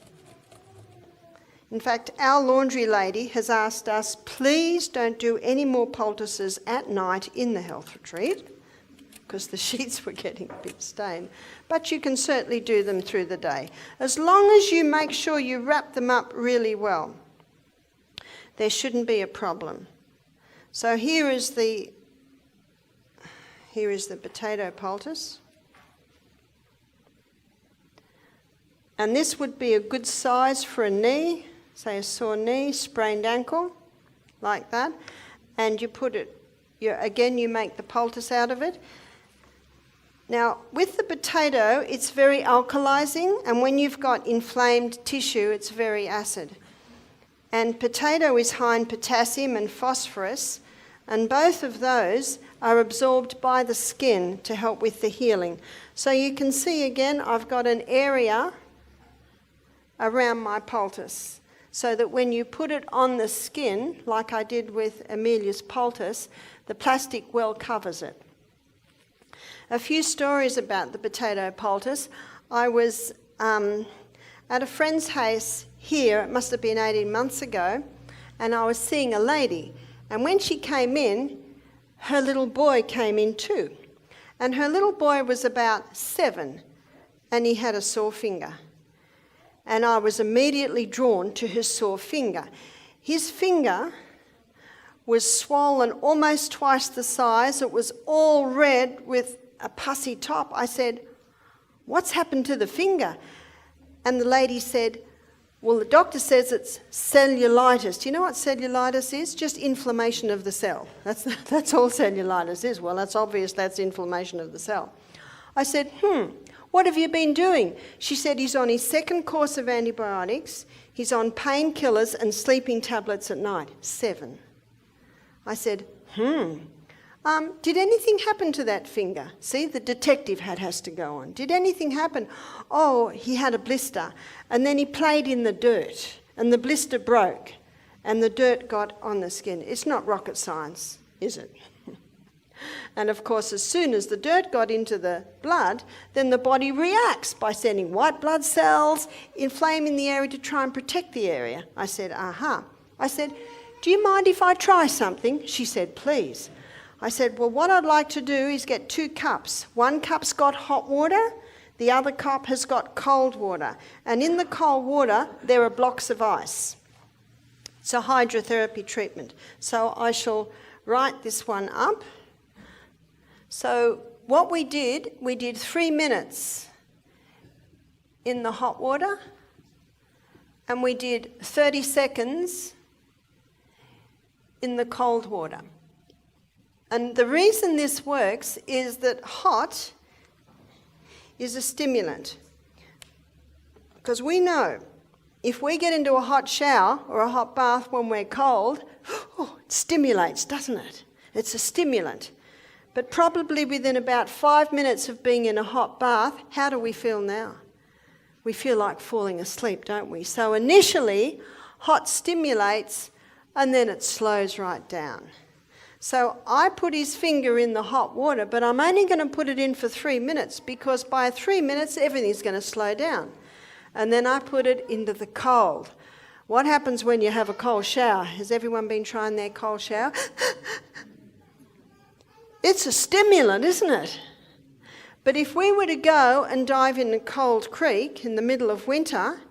In fact, our laundry lady has asked us, please don't do any more poultices at night in the health retreat, because the sheets were getting a bit stained. But you can certainly do them through the day. As long as you make sure you wrap them up really well, there shouldn't be a problem. So here is the potato poultice. And this would be a good size for a knee, say a sore knee, sprained ankle, like that. And you put it, you make the poultice out of it. Now, with the potato, it's very alkalizing, and when you've got inflamed tissue, it's very acid. And potato is high in potassium and phosphorus, and both of those are absorbed by the skin to help with the healing. So you can see again, I've got an area around my poultice, so that when you put it on the skin, like I did with Amelia's poultice, the plastic well covers it. A few stories about the potato poultice. I was at a friend's house here, it must have been 18 months ago, and I was seeing a lady. And when she came in, her little boy came in too. And her little boy was about 7, and he had a sore finger. And I was immediately drawn to his sore finger. His finger was swollen almost twice the size. It was all red with a pussy top. I said, "What's happened to the finger?" And the lady said, "Well, the doctor says it's cellulitis." Do you know what cellulitis is? Just inflammation of the cell. That's all cellulitis is. Well, that's obvious, that's inflammation of the cell. I said, "What have you been doing?" She said he's on his 2nd course of antibiotics, he's on painkillers and sleeping tablets at night. 7. I said, did anything happen to that finger? See, the detective hat has to go on. Did anything happen? Oh, he had a blister, and then he played in the dirt, and the blister broke, and the dirt got on the skin. It's not rocket science, is it? And of course, as soon as the dirt got into the blood, then the body reacts by sending white blood cells, inflaming the area to try and protect the area. I said, I said, "Do you mind if I try something?" She said, "Please." I said, "Well, what I'd like to do is get 2 cups. One cup's got hot water, the other cup has got cold water. And in the cold water, there are blocks of ice. It's a hydrotherapy treatment. So I shall write this one up. So what we did 3 minutes in the hot water, and we did 30 seconds in the cold water. And the reason this works is that hot is a stimulant. Because we know if we get into a hot shower or a hot bath when we're cold, it stimulates, doesn't it? It's a stimulant. But probably within about 5 minutes of being in a hot bath, how do we feel now? We feel like falling asleep, don't we? So initially, hot stimulates, and then it slows right down. So I put his finger in the hot water, but I'm only going to put it in for 3 minutes, because by 3 minutes, everything's going to slow down. And then I put it into the cold. What happens when you have a cold shower? Has everyone been trying their cold shower? It's a stimulant, isn't it? But if we were to go and dive in a cold creek in the middle of winter,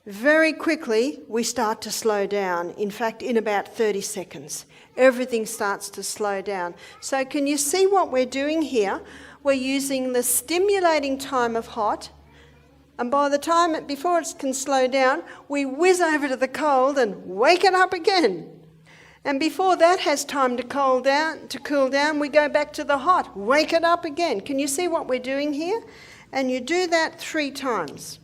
very quickly we start to slow down. In fact, in about 30 seconds, everything starts to slow down. So can you see what we're doing here? We're using the stimulating time of hot, and by the time, before it can slow down, we whiz over to the cold and wake it up again. And before that has time to cool down, we go back to the hot, wake it up again. Can you see what we're doing here? And you do that 3 times.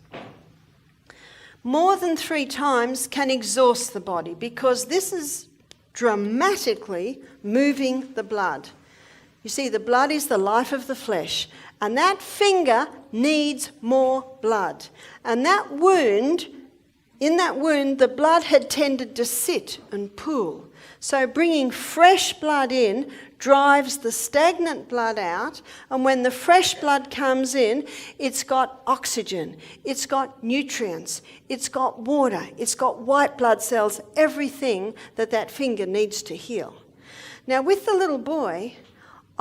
More than 3 times can exhaust the body, because this is dramatically moving the blood. You see, the blood is the life of the flesh, and that finger needs more blood. And that wound, in that wound, the blood had tended to sit and pool. So bringing fresh blood in drives the stagnant blood out, and when the fresh blood comes in, it's got oxygen, it's got nutrients, it's got water, it's got white blood cells, everything that finger needs to heal. Now with the little boy,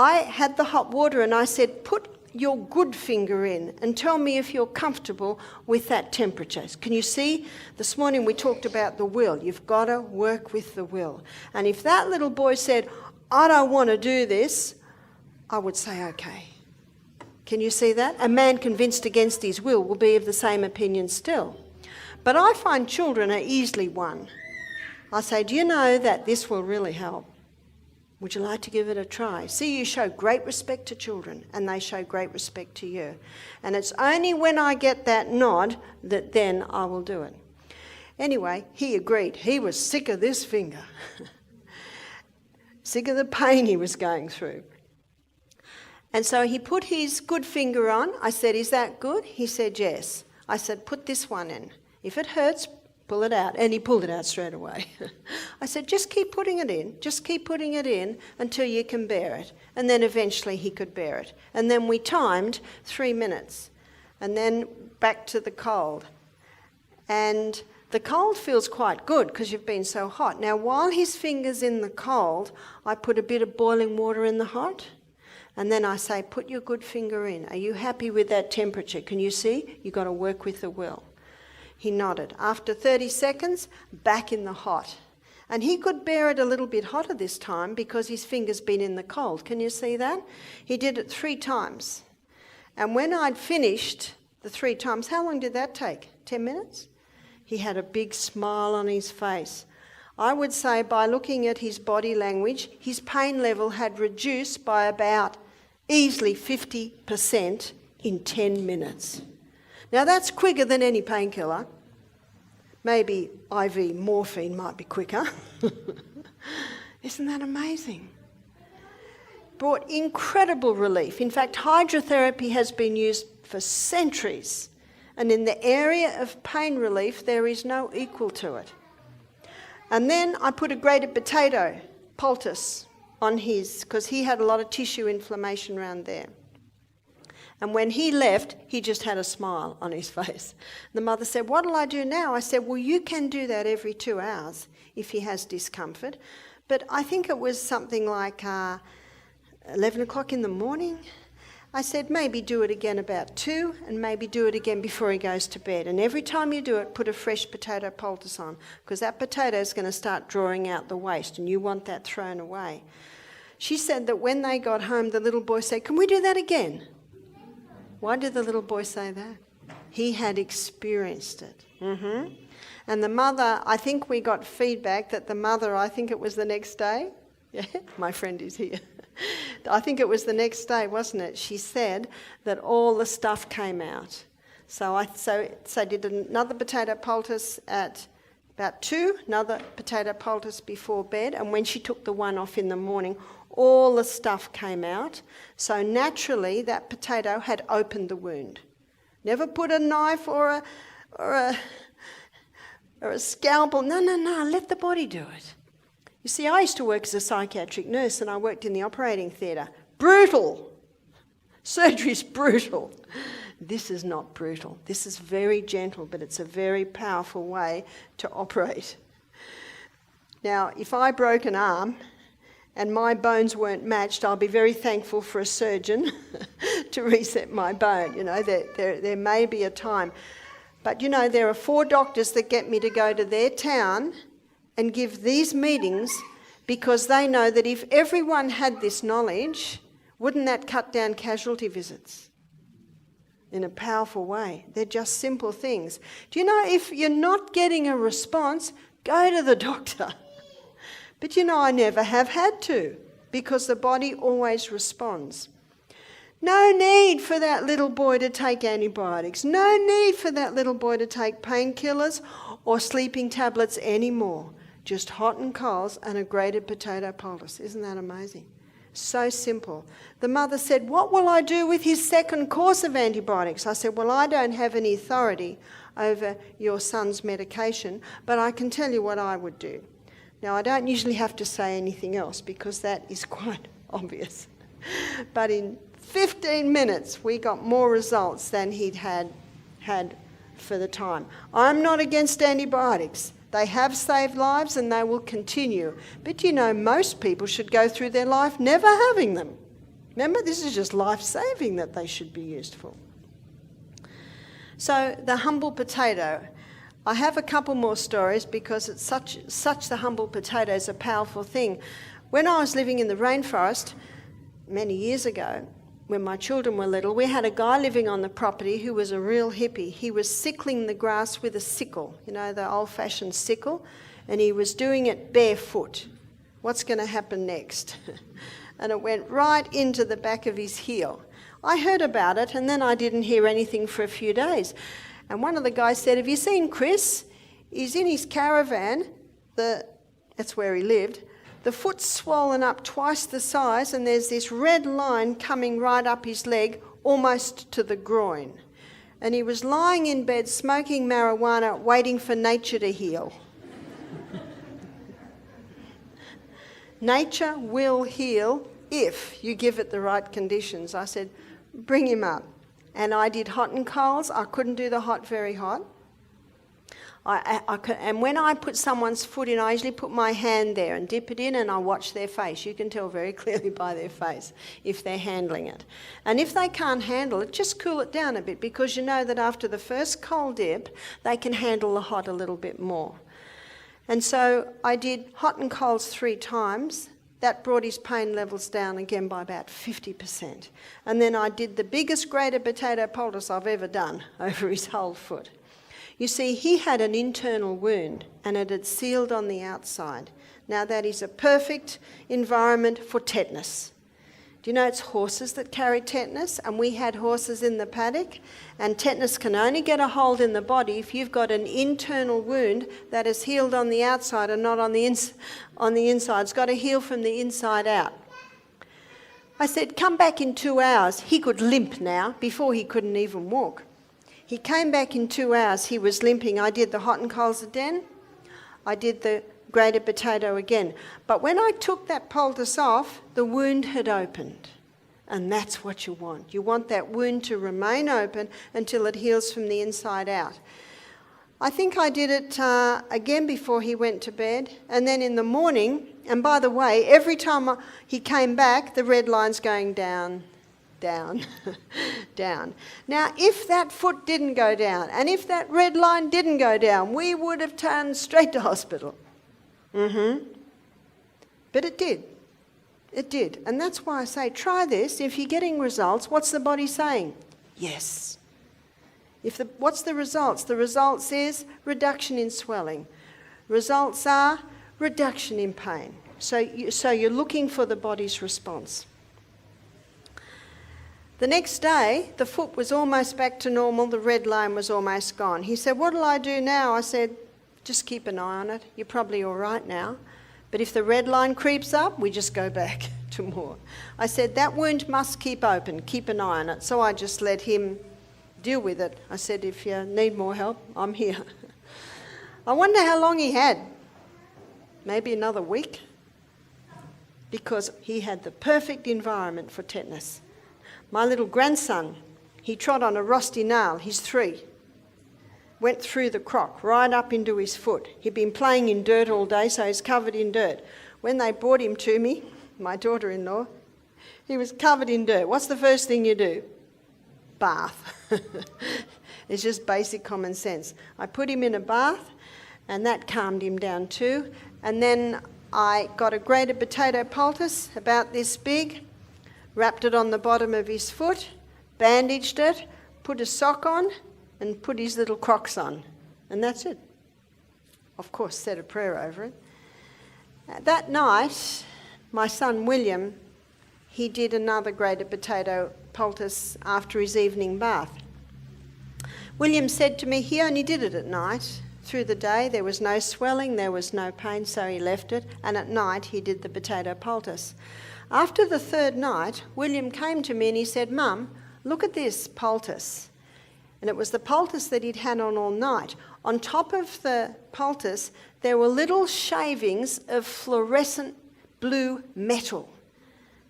I had the hot water and I said, put your good finger in and tell me if you're comfortable with that temperature. Can you see? This morning we talked about the will. You've got to work with the will. And if that little boy said, I don't want to do this, I would say, okay. Can you see that? A man convinced against his will be of the same opinion still. But I find children are easily won. I say, do you know that this will really help? Would you like to give it a try? See, you show great respect to children and they show great respect to you. And it's only when I get that nod that then I will do it. Anyway, he agreed. He was sick of this finger. Sick of the pain he was going through. And so he put his good finger on. I said, is that good? He said, yes. I said, put this one in. If it hurts, pull it out. And he pulled it out straight away. I said, just keep putting it in. Just keep putting it in until you can bear it. And then eventually he could bear it. And then we timed 3 minutes. And then back to the cold. And the cold feels quite good because you've been so hot. Now, while his finger's in the cold, I put a bit of boiling water in the hot. And then I say, put your good finger in. Are you happy with that temperature? Can you see? You've got to work with the will. He nodded. After 30 seconds, back in the hot. And he could bear it a little bit hotter this time because his finger's been in the cold. Can you see that? He did it 3 times. And when I'd finished the 3 times, how long did that take? 10 minutes? He had a big smile on his face. I would say by looking at his body language, his pain level had reduced by about easily 50% in 10 minutes. Now that's quicker than any painkiller. Maybe IV morphine might be quicker. Isn't that amazing? Brought incredible relief. In fact, hydrotherapy has been used for centuries. And in the area of pain relief, there is no equal to it. And then I put a grated potato poultice on his, because he had a lot of tissue inflammation around there. And when he left, he just had a smile on his face. The mother said, what'll I do now? I said, well, you can do that every 2 hours if he has discomfort. But I think it was something like 11 o'clock in the morning. I said, maybe do it again about 2 and maybe do it again before he goes to bed. And every time you do it, put a fresh potato poultice on because that potato is going to start drawing out the waste and you want that thrown away. She said that when they got home, the little boy said, can we do that again? Why did the little boy say that? He had experienced it. And the mother, I think we got feedback that the mother, I think it was the next day. Yeah, my friend is here. I think it was the next day, wasn't it? She said that all the stuff came out. So I did another potato poultice at about 2, another potato poultice before bed, and when she took the one off in the morning, all the stuff came out. So naturally, that potato had opened the wound. Never put a knife or a scalpel. No, let the body do it. You see, I used to work as a psychiatric nurse and I worked in the operating theatre. Brutal. Surgery's brutal. This is not brutal. This is very gentle, but it's a very powerful way to operate. Now, if I broke an arm and my bones weren't matched, I'll be very thankful for a surgeon to reset my bone. You know, there may be a time. But, you know, there are 4 doctors that get me to go to their town and give these meetings because they know that if everyone had this knowledge, wouldn't that cut down casualty visits in a powerful way? They're just simple things. Do you know, if you're not getting a response, go to the doctor. But you know, I never have had to because the body always responds. No need for that little boy to take antibiotics. No need for that little boy to take painkillers or sleeping tablets anymore. Just hot and cold and a grated potato poultice. Isn't that amazing? So simple. The mother said, what will I do with his second course of antibiotics? I said, well, I don't have any authority over your son's medication, but I can tell you what I would do. Now, I don't usually have to say anything else because that is quite obvious. But in 15 minutes, we got more results than he'd had for the time. I'm not against antibiotics. They have saved lives and they will continue. But you know, most people should go through their life never having them. Remember, this is just life-saving that they should be used for. So the humble potato. I have a couple more stories because it's such the humble potato is a powerful thing. When I was living in the rainforest many years ago, when my children were little, we had a guy living on the property who was a real hippie. He was sickling the grass with a sickle, you know, the old-fashioned sickle, and he was doing it barefoot. What's going to happen next? And it went right into the back of his heel. I heard about it, and then I didn't hear anything for a few days. And one of the guys said, "Have you seen Chris? He's in his caravan." That's where he lived. The foot's swollen up twice the size, and there's this red line coming right up his leg, almost to the groin. And he was lying in bed smoking marijuana, waiting for nature to heal. Nature will heal if you give it the right conditions. I said, bring him up. And I did hot and colds. I couldn't do the hot very hot. And when I put someone's foot in, I usually put my hand there and dip it in, and I watch their face. You can tell very clearly by their face if they're handling it. And if they can't handle it, just cool it down a bit, because you know that after the first cold dip, they can handle the hot a little bit more. And so I did hot and colds 3 times. That brought his pain levels down again by about 50%. And then I did the biggest grated potato poultice I've ever done over his whole foot. You see, he had an internal wound and it had sealed on the outside. Now that is a perfect environment for tetanus. Do you know it's horses that carry tetanus? And we had horses in the paddock, and tetanus can only get a hold in the body if you've got an internal wound that is healed on the outside and not on the inside. It's got to heal from the inside out. I said, come back in 2 hours. He could limp now. Before he couldn't even walk. He came back in 2 hours. He was limping. I did the hot and colds again. I did the grated potato again. But when I took that poultice off, the wound had opened. And that's what you want. You want that wound to remain open until it heals from the inside out. I think I did it again before he went to bed. And then in the morning, and by the way, every time he came back, the red line's going down, down, down. Now, if that foot didn't go down, and if that red line didn't go down, we would have turned straight to hospital. But it did. It did. And that's why I say, try this. If you're getting results, what's the body saying? Yes. What's the results? The results is reduction in swelling. Results are reduction in pain. So you're looking for the body's response. The next day, the foot was almost back to normal. The red line was almost gone. He said, what'll I do now? I said, just keep an eye on it. You're probably all right now. But if the red line creeps up, we just go back to more. I said, that wound must keep open. Keep an eye on it. So I just let him deal with it. I said, if you need more help, I'm here. I wonder how long he had. Maybe another week. Because he had the perfect environment for tetanus. My little grandson, he trod on a rusty nail. He's 3. Went through the crock, right up into his foot. He'd been playing in dirt all day, so he's covered in dirt. When they brought him to me, my daughter-in-law, he was covered in dirt. What's the first thing you do? Bath. It's just basic common sense. I put him in a bath, and that calmed him down too. And then I got a grated potato poultice about this big, wrapped it on the bottom of his foot, bandaged it, put a sock on, and put his little Crocs on. And that's it. Of course, said a prayer over it. That night, my son William, he did another grated potato poultice after his evening bath. William said to me he only did it at night. Through the day, there was no swelling, there was no pain, so he left it. And at night, he did the potato poultice. After the 3rd night, William came to me and he said, Mum, look at this poultice. And it was the poultice that he'd had on all night. On top of the poultice, there were little shavings of fluorescent blue metal.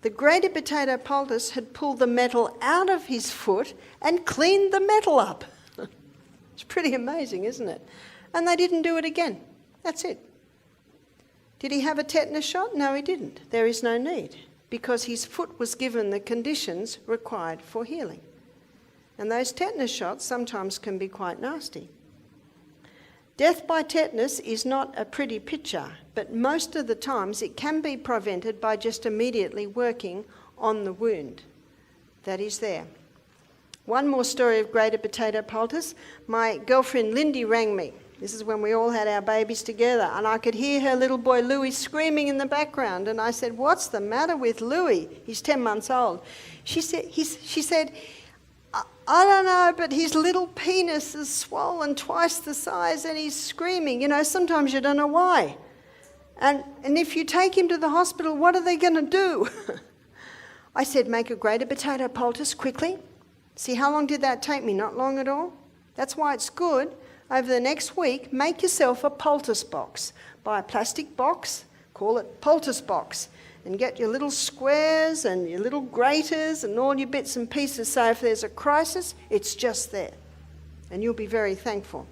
The grated potato poultice had pulled the metal out of his foot and cleaned the metal up. It's pretty amazing, isn't it? And they didn't do it again. That's it. Did he have a tetanus shot? No, he didn't. There is no need. because his foot was given the conditions required for healing. And those tetanus shots sometimes can be quite nasty. Death by tetanus is not a pretty picture, but most of the times it can be prevented by just immediately working on the wound that is there. One more story of greater potato poultice. My girlfriend Lindy rang me. This is when we all had our babies together, and I could hear her little boy Louis screaming in the background. And I said, "What's the matter with Louis? He's 10 months old." She said, "I don't know, but his little penis is swollen twice the size and he's screaming. You know, sometimes you don't know why. And if you take him to the hospital, what are they going to do?" I said, "Make a greater potato poultice quickly." See, how long did that take me? Not long at all. That's why it's good. Over the next week, make yourself a poultice box. Buy a plastic box, call it poultice box, and get your little squares and your little graters and all your bits and pieces, so if there's a crisis, it's just there. And you'll be very thankful.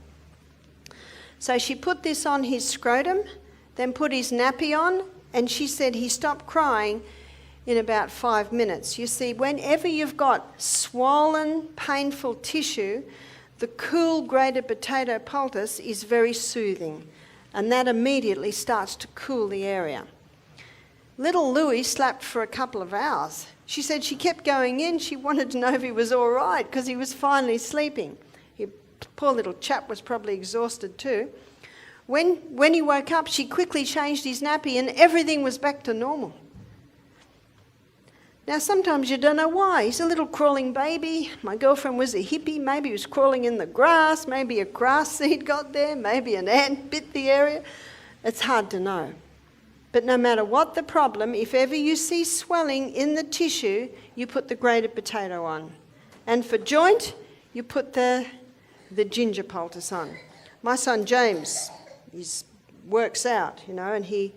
So she put this on his scrotum, then put his nappy on, and she said he stopped crying in about 5 minutes. You see, whenever you've got swollen, painful tissue, the cool grated potato poultice is very soothing, and that immediately starts to cool the area. Little Louis slept for a couple of hours. She said she kept going in. She wanted to know if he was all right because he was finally sleeping. Poor little chap was probably exhausted too. When he woke up, she quickly changed his nappy and everything was back to normal. Now, sometimes you don't know why. He's a little crawling baby. My girlfriend was a hippie. Maybe he was crawling in the grass. Maybe a grass seed got there. Maybe an ant bit the area. It's hard to know. But no matter what the problem, if ever you see swelling in the tissue, you put the grated potato on. And for joint, you put the ginger poultice on. My son James, he works out, you know, and he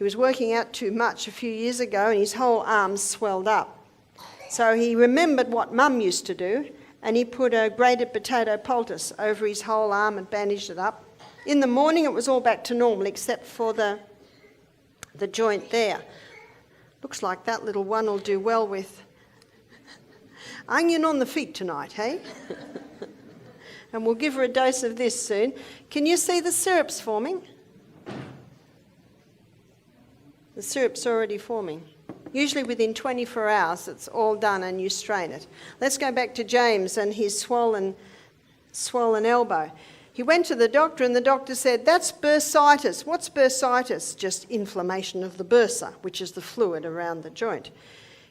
was working out too much a few years ago and his whole arm swelled up. So he remembered what Mum used to do and he put a grated potato poultice over his whole arm and bandaged it up. In the morning it was all back to normal except for the joint there. Looks like that little one will do well with onion on the feet tonight, hey? And we'll give her a dose of this soon. Can you see the syrups forming? The syrup's already forming. Usually within 24 hours it's all done and you strain it. Let's go back to James and his swollen elbow. He went to the doctor and the doctor said, "That's bursitis." What's bursitis? Just inflammation of the bursa, which is the fluid around the joint.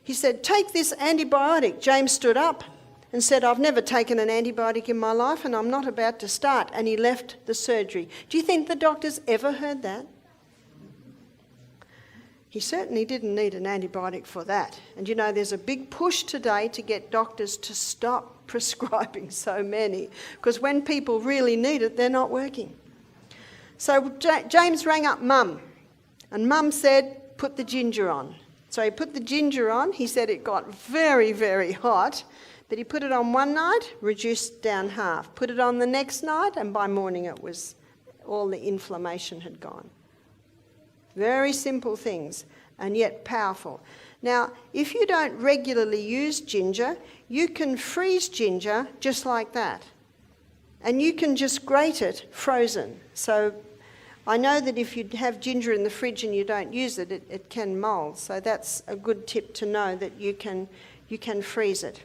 He said, "Take this antibiotic." James stood up and said, "I've never taken an antibiotic in my life and I'm not about to start." And he left the surgery. Do you think the doctor's ever heard that? He certainly didn't need an antibiotic for that. And you know, there's a big push today to get doctors to stop prescribing so many, because when people really need it, they're not working. So James rang up Mum, and Mum said, "Put the ginger on." So he put the ginger on. He said it got very, very hot, but he put it on one night, reduced down half. Put it on the next night, and by morning it was all the inflammation had gone. Very simple things, and yet powerful. Now, if you don't regularly use ginger, you can freeze ginger just like that. And you can just grate it frozen. So I know that if you have ginger in the fridge and you don't use it, it can mould. So that's a good tip to know, that you can freeze it.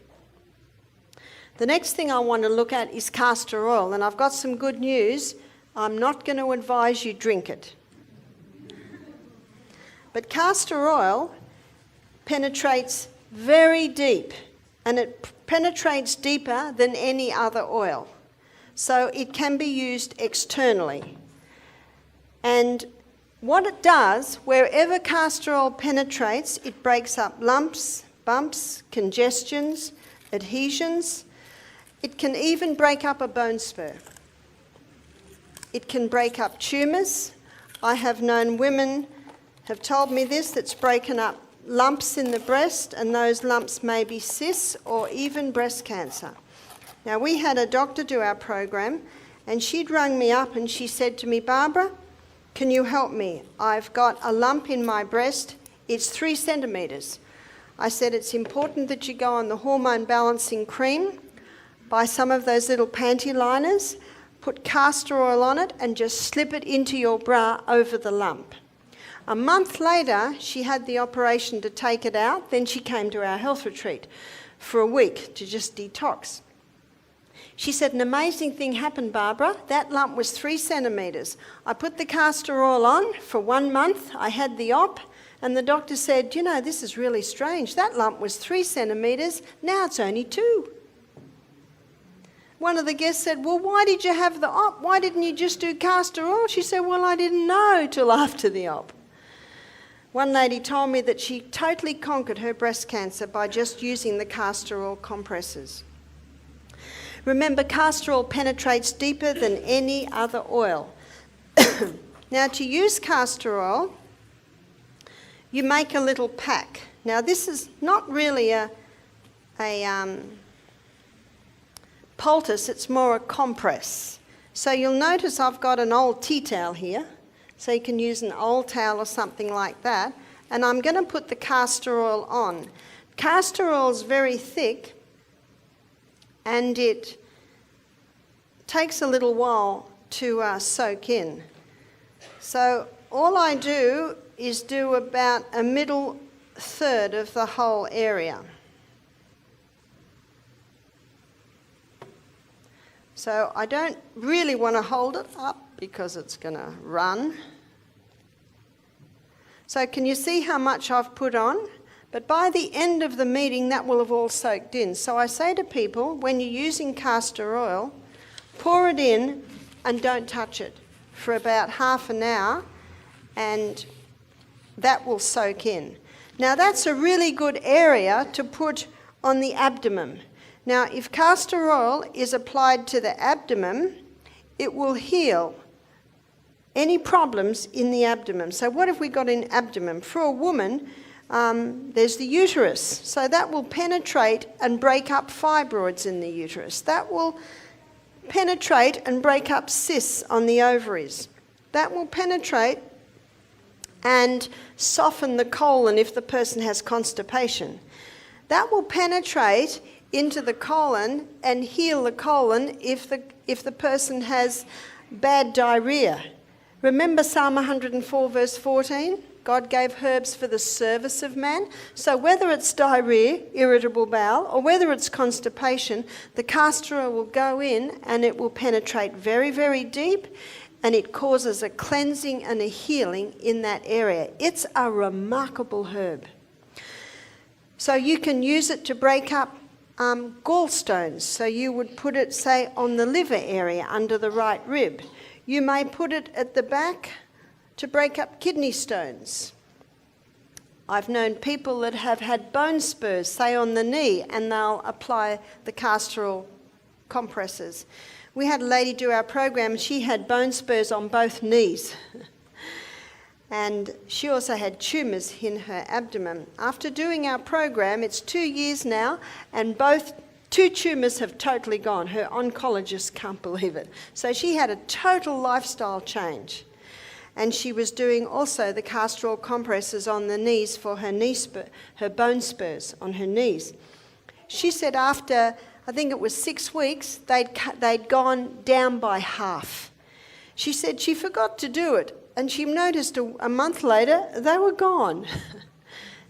The next thing I want to look at is castor oil, and I've got some good news. I'm not going to advise you drink it. But castor oil penetrates very deep, and it penetrates deeper than any other oil. So it can be used externally. And what it does, wherever castor oil penetrates, it breaks up lumps, bumps, congestions, adhesions. It can even break up a bone spur. It can break up tumours. I have known women have told me this, that's broken up lumps in the breast, and those lumps may be cysts or even breast cancer. Now, we had a doctor do our program, and she'd rung me up and she said to me, "Barbara, can you help me? I've got a lump in my breast. It's 3 centimetres. I said it's important that you go on the hormone balancing cream, buy some of those little panty liners, put castor oil on it and just slip it into your bra over the lump. A month later, she had the operation to take it out. Then she came to our health retreat for a week to just detox. She said, an amazing thing happened, Barbara. That lump was 3 centimetres. I put the castor oil on for 1 month. I had the op, and the doctor said, you know, this is really strange. That lump was 3 centimetres. Now it's only 2. One of the guests said, well, why did you have the op? Why didn't you just do castor oil? She said, well, I didn't know till after the op. One lady told me that she totally conquered her breast cancer by just using the castor oil compresses. Remember, castor oil penetrates deeper than any other oil. Now, to use castor oil, you make a little pack. Now, this is not really a poultice, it's more a compress. So you'll notice I've got an old tea towel here, so you can use an old towel or something like that, and I'm going to put the castor oil on. Castor oil is very thick, and it takes a little while to soak in. So all I do is do about a middle third of the whole area. So I don't really want to hold it up because it's going to run. So can you see how much I've put on? But by the end of the meeting, that will have all soaked in. So I say to people, when you're using castor oil, pour it in and don't touch it for about half an hour, and that will soak in. Now that's a really good area to put on the abdomen. Now, if castor oil is applied to the abdomen, it will heal any problems in the abdomen. So what have we got in abdomen? For a woman, there's the uterus. So that will penetrate and break up fibroids in the uterus. That will penetrate and break up cysts on the ovaries. That will penetrate and soften the colon if the person has constipation. That will penetrate into the colon and heal the colon if the person has bad diarrhea. Remember Psalm 104 verse 14? God gave herbs for the service of man. So whether it's diarrhea, irritable bowel, or whether it's constipation, the castor oil will go in and it will penetrate very, very deep, and it causes a cleansing and a healing in that area. It's a remarkable herb. So you can use it to break up gallstones. So you would put it, say, on the liver area under the right rib. You may put it at the back to break up kidney stones. I've known people that have had bone spurs, say on the knee, and they'll apply the castor oil compresses. We had a lady do our program, she had bone spurs on both knees. And she also had tumours in her abdomen. After doing our program, it's 2 years now, and both 2 tumours have totally gone. Her oncologist can't believe it. So she had a total lifestyle change. And she was doing also the castor oil compresses on the knees for her bone spurs on her knees. She said after, I think it was 6 weeks, they'd gone down by half. She said she forgot to do it, and she noticed a month later they were gone.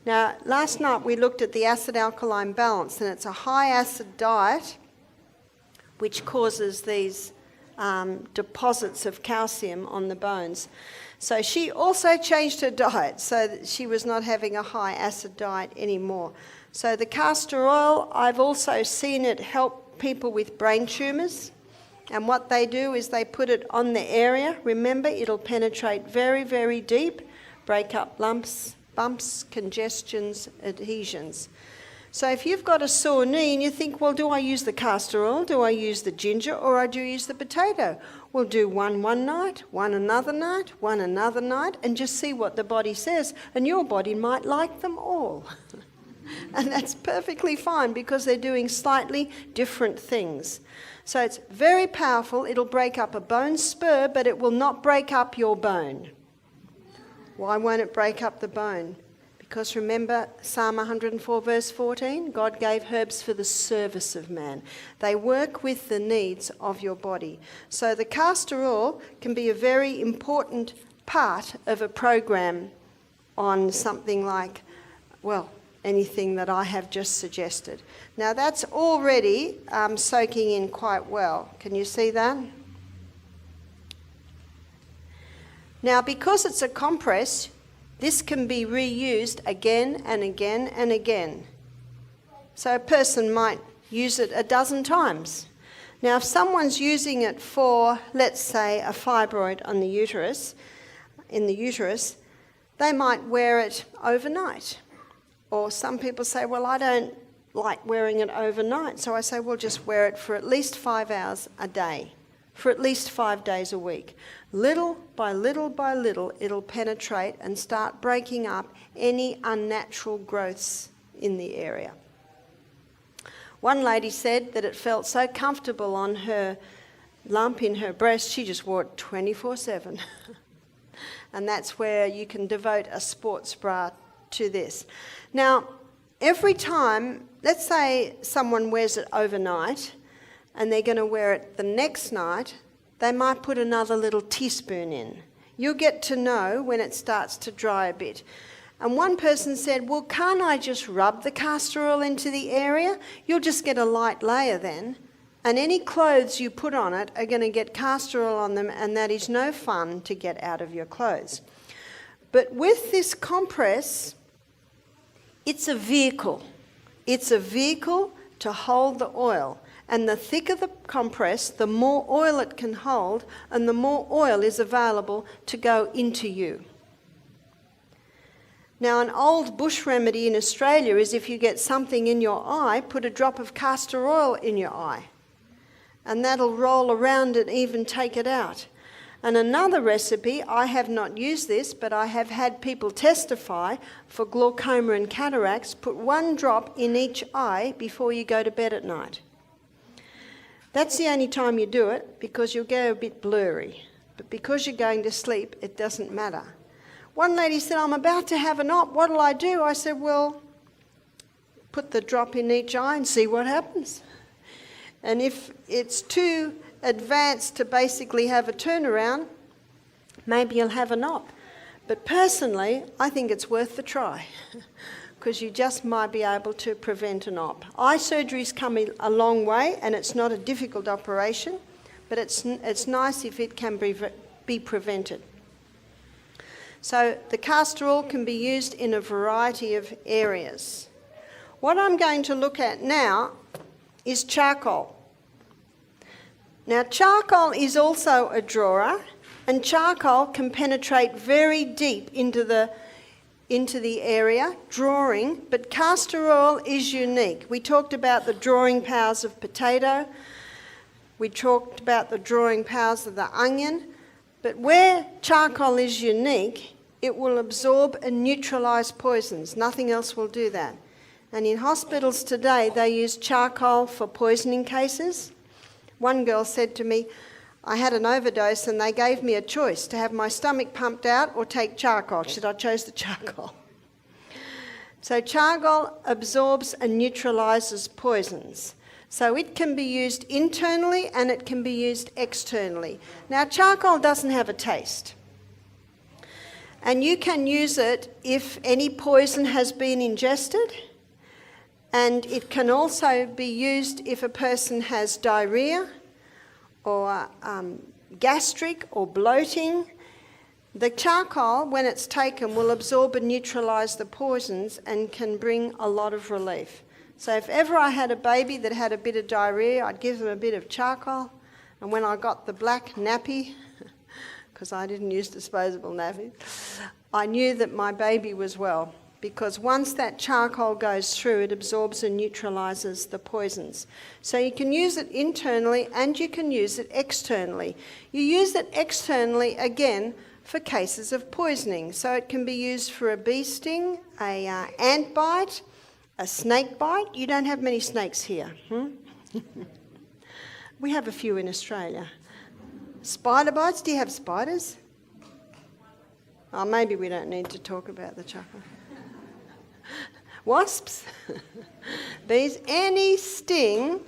Now, last night we looked at the acid-alkaline balance, and it's a high-acid diet which causes these deposits of calcium on the bones. So she also changed her diet so that she was not having a high-acid diet anymore. So the castor oil, I've also seen it help people with brain tumours. And what they do is they put it on the area. Remember, it'll penetrate very, very deep, break up lumps, bumps, congestions, adhesions. So if you've got a sore knee and you think, well, do I use the castor oil, do I use the ginger, or I do use the potato? Well, do one night, one another night, one another night, and just see what the body says. And your body might like them all. And that's perfectly fine because they're doing slightly different things. So it's very powerful. It'll break up a bone spur, but it will not break up your bone. Why won't it break up the bone? Because remember Psalm 104 verse 14, God gave herbs for the service of man. They work with the needs of your body. So the castor oil can be a very important part of a program on something like, well, anything that I have just suggested. Now that's already soaking in quite well. Can you see that? Now because it's a compress, this can be reused again and again and again. So a person might use it a dozen times. Now if someone's using it for, let's say, a fibroid on the uterus, in the uterus, they might wear it overnight. Or some people say, well, I don't like wearing it overnight. So I say, well, just wear it for at least 5 hours a day, for at least 5 days a week. Little by little by little, it'll penetrate and start breaking up any unnatural growths in the area. One lady said that it felt so comfortable on her lump in her breast, she just wore it 24/7. And that's where you can devote a sports bra to this. Now, every time, let's say someone wears it overnight and they're going to wear it the next night, they might put another little teaspoon in. You'll get to know when it starts to dry a bit. And one person said, well, can't I just rub the castor oil into the area? You'll just get a light layer then. And any clothes you put on it are going to get castor oil on them, and that is no fun to get out of your clothes. But with this compress, it's a vehicle. It's a vehicle to hold the oil. And the thicker the compress, the more oil it can hold, and the more oil is available to go into you. Now, an old bush remedy in Australia is if you get something in your eye, put a drop of castor oil in your eye. And that'll roll around and even take it out. And another recipe, I have not used this, but I have had people testify for glaucoma and cataracts, put 1 drop in each eye before you go to bed at night. That's the only time you do it, because you'll go a bit blurry. But because you're going to sleep, it doesn't matter. One lady said, I'm about to have an op, what'll I do? I said, well, put the drop in each eye and see what happens. And if it's too advanced to basically have a turnaround, maybe you'll have an op. But personally, I think it's worth the try, because you just might be able to prevent an op. Eye surgery's come a long way, and it's not a difficult operation, but it's nice if it can be prevented. So the castor oil can be used in a variety of areas. What I'm going to look at now is charcoal. Now, charcoal is also a drawer, and charcoal can penetrate very deep into the area, drawing, but castor oil is unique. We talked about the drawing powers of potato, we talked about the drawing powers of the onion, but where charcoal is unique, it will absorb and neutralise poisons. Nothing else will do that. And in hospitals today, they use charcoal for poisoning cases. One girl said to me, I had an overdose and they gave me a choice to have my stomach pumped out or take charcoal. She said, I chose the charcoal. So charcoal absorbs and neutralises poisons. So it can be used internally and it can be used externally. Now, charcoal doesn't have a taste. And you can use it if any poison has been ingested. And it can also be used if a person has diarrhea or gastric or bloating. The charcoal, when it's taken, will absorb and neutralise the poisons and can bring a lot of relief. So if ever I had a baby that had a bit of diarrhea, I'd give them a bit of charcoal. And when I got the black nappy, because I didn't use disposable nappies, I knew that my baby was well. Because once that charcoal goes through, it absorbs and neutralises the poisons. So you can use it internally and you can use it externally. You use it externally, again, for cases of poisoning. So it can be used for a bee sting, an ant bite, a snake bite. You don't have many snakes here. We have a few in Australia. Spider bites. Do you have spiders? Oh, maybe we don't need to talk about the charcoal. wasps, bees, any sting,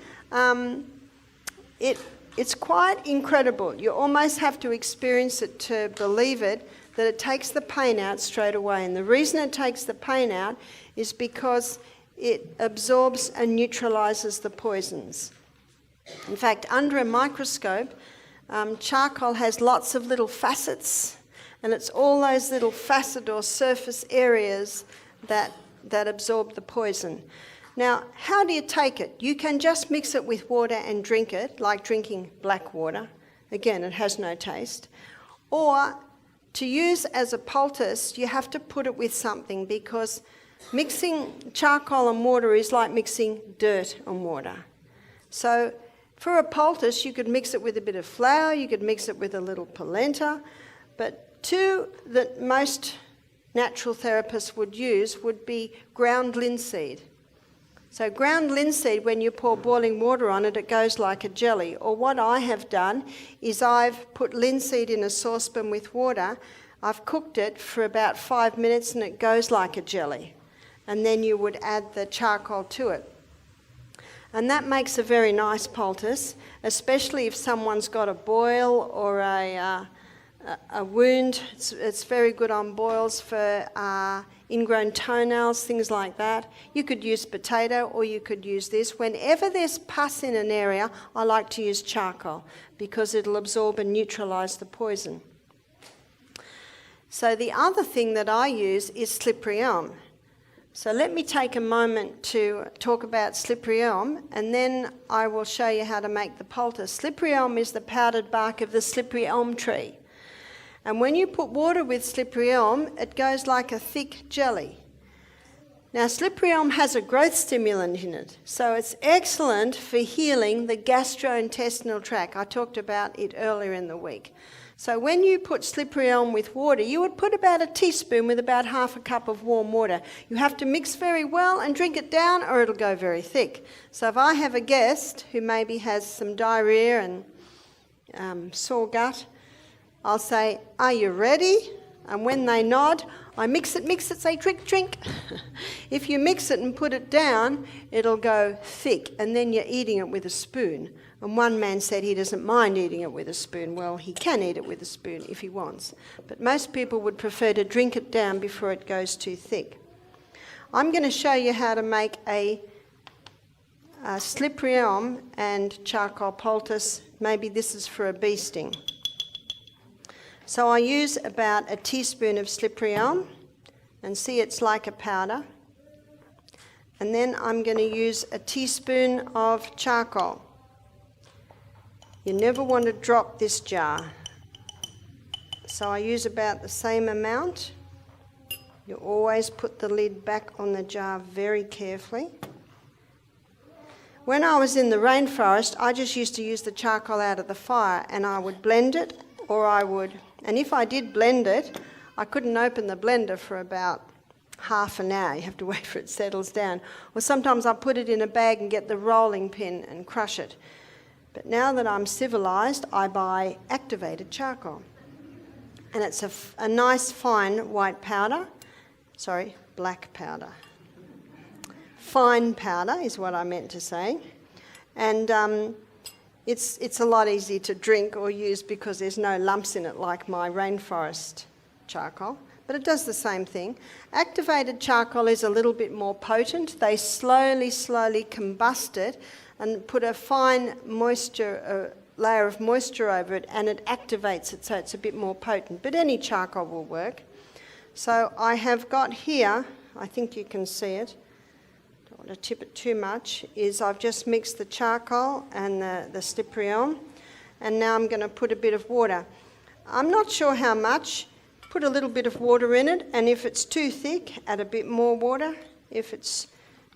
it's quite incredible. You almost have to experience it to believe it, that it takes the pain out straight away. And the reason it takes the pain out is because it absorbs and neutralises the poisons. In fact, under a microscope, charcoal has lots of little facets, and it's all those little facet or surface areas that absorb the poison. Now, how do you take it? You can just mix it with water and drink it, like drinking black water. Again, it has no taste. Or to use as a poultice, you have to put it with something, because mixing charcoal and water is like mixing dirt and water. So for a poultice, you could mix it with a bit of flour, you could mix it with a little polenta, but two that most natural therapists would use would be ground linseed. So ground linseed, when you pour boiling water on it, it goes like a jelly. Or what I have done is I've put linseed in a saucepan with water, I've cooked it for about 5 minutes and it goes like a jelly. And then you would add the charcoal to it. And that makes a very nice poultice, especially if someone's got a boil or a wound. It's very good on boils for ingrown toenails, things like that. You could use potato or you could use this. Whenever there's pus in an area, I like to use charcoal because it'll absorb and neutralise the poison. So the other thing that I use is slippery elm. So let me take a moment to talk about slippery elm, and then I will show you how to make the poultice. Slippery elm is the powdered bark of the slippery elm tree. And when you put water with slippery elm, it goes like a thick jelly. Now, slippery elm has a growth stimulant in it, so it's excellent for healing the gastrointestinal tract. I talked about it earlier in the week. So when you put slippery elm with water, you would put about a teaspoon with about half a cup of warm water. You have to mix very well and drink it down or it'll go very thick. So if I have a guest who maybe has some diarrhea and sore gut, I'll say, "Are you ready?" And when they nod, I mix it, say, "Drink, drink." If you mix it and put it down, it'll go thick, and then you're eating it with a spoon. And one man said he doesn't mind eating it with a spoon. Well, he can eat it with a spoon if he wants. But most people would prefer to drink it down before it goes too thick. I'm going to show you how to make a slippery elm and charcoal poultice. Maybe this is for a bee sting. So I use about a teaspoon of slippery elm, and see it's like a powder. And then I'm going to use a teaspoon of charcoal. You never want to drop this jar. So I use about the same amount. You always put the lid back on the jar very carefully. When I was in the rainforest, I just used to use the charcoal out of the fire, and I would blend it, and if I did blend it, I couldn't open the blender for about half an hour. You have to wait for it settles down. Or sometimes I put it in a bag and get the rolling pin and crush it. But now that I'm civilised, I buy activated charcoal. And it's a nice fine white powder. Sorry, black powder. Fine powder is what I meant to say. And it's a lot easier to drink or use because there's no lumps in it like my rainforest charcoal. But it does the same thing. Activated charcoal is a little bit more potent. They slowly combust it and put a fine layer of moisture over it, and it activates it so it's a bit more potent. But any charcoal will work. So I have got here, I think you can see it, don't want to tip it too much, is I've just mixed the charcoal and the slippery elm, and now I'm going to put a bit of water. I'm not sure how much. Put a little bit of water in it, and if it's too thick, add a bit more water. If it's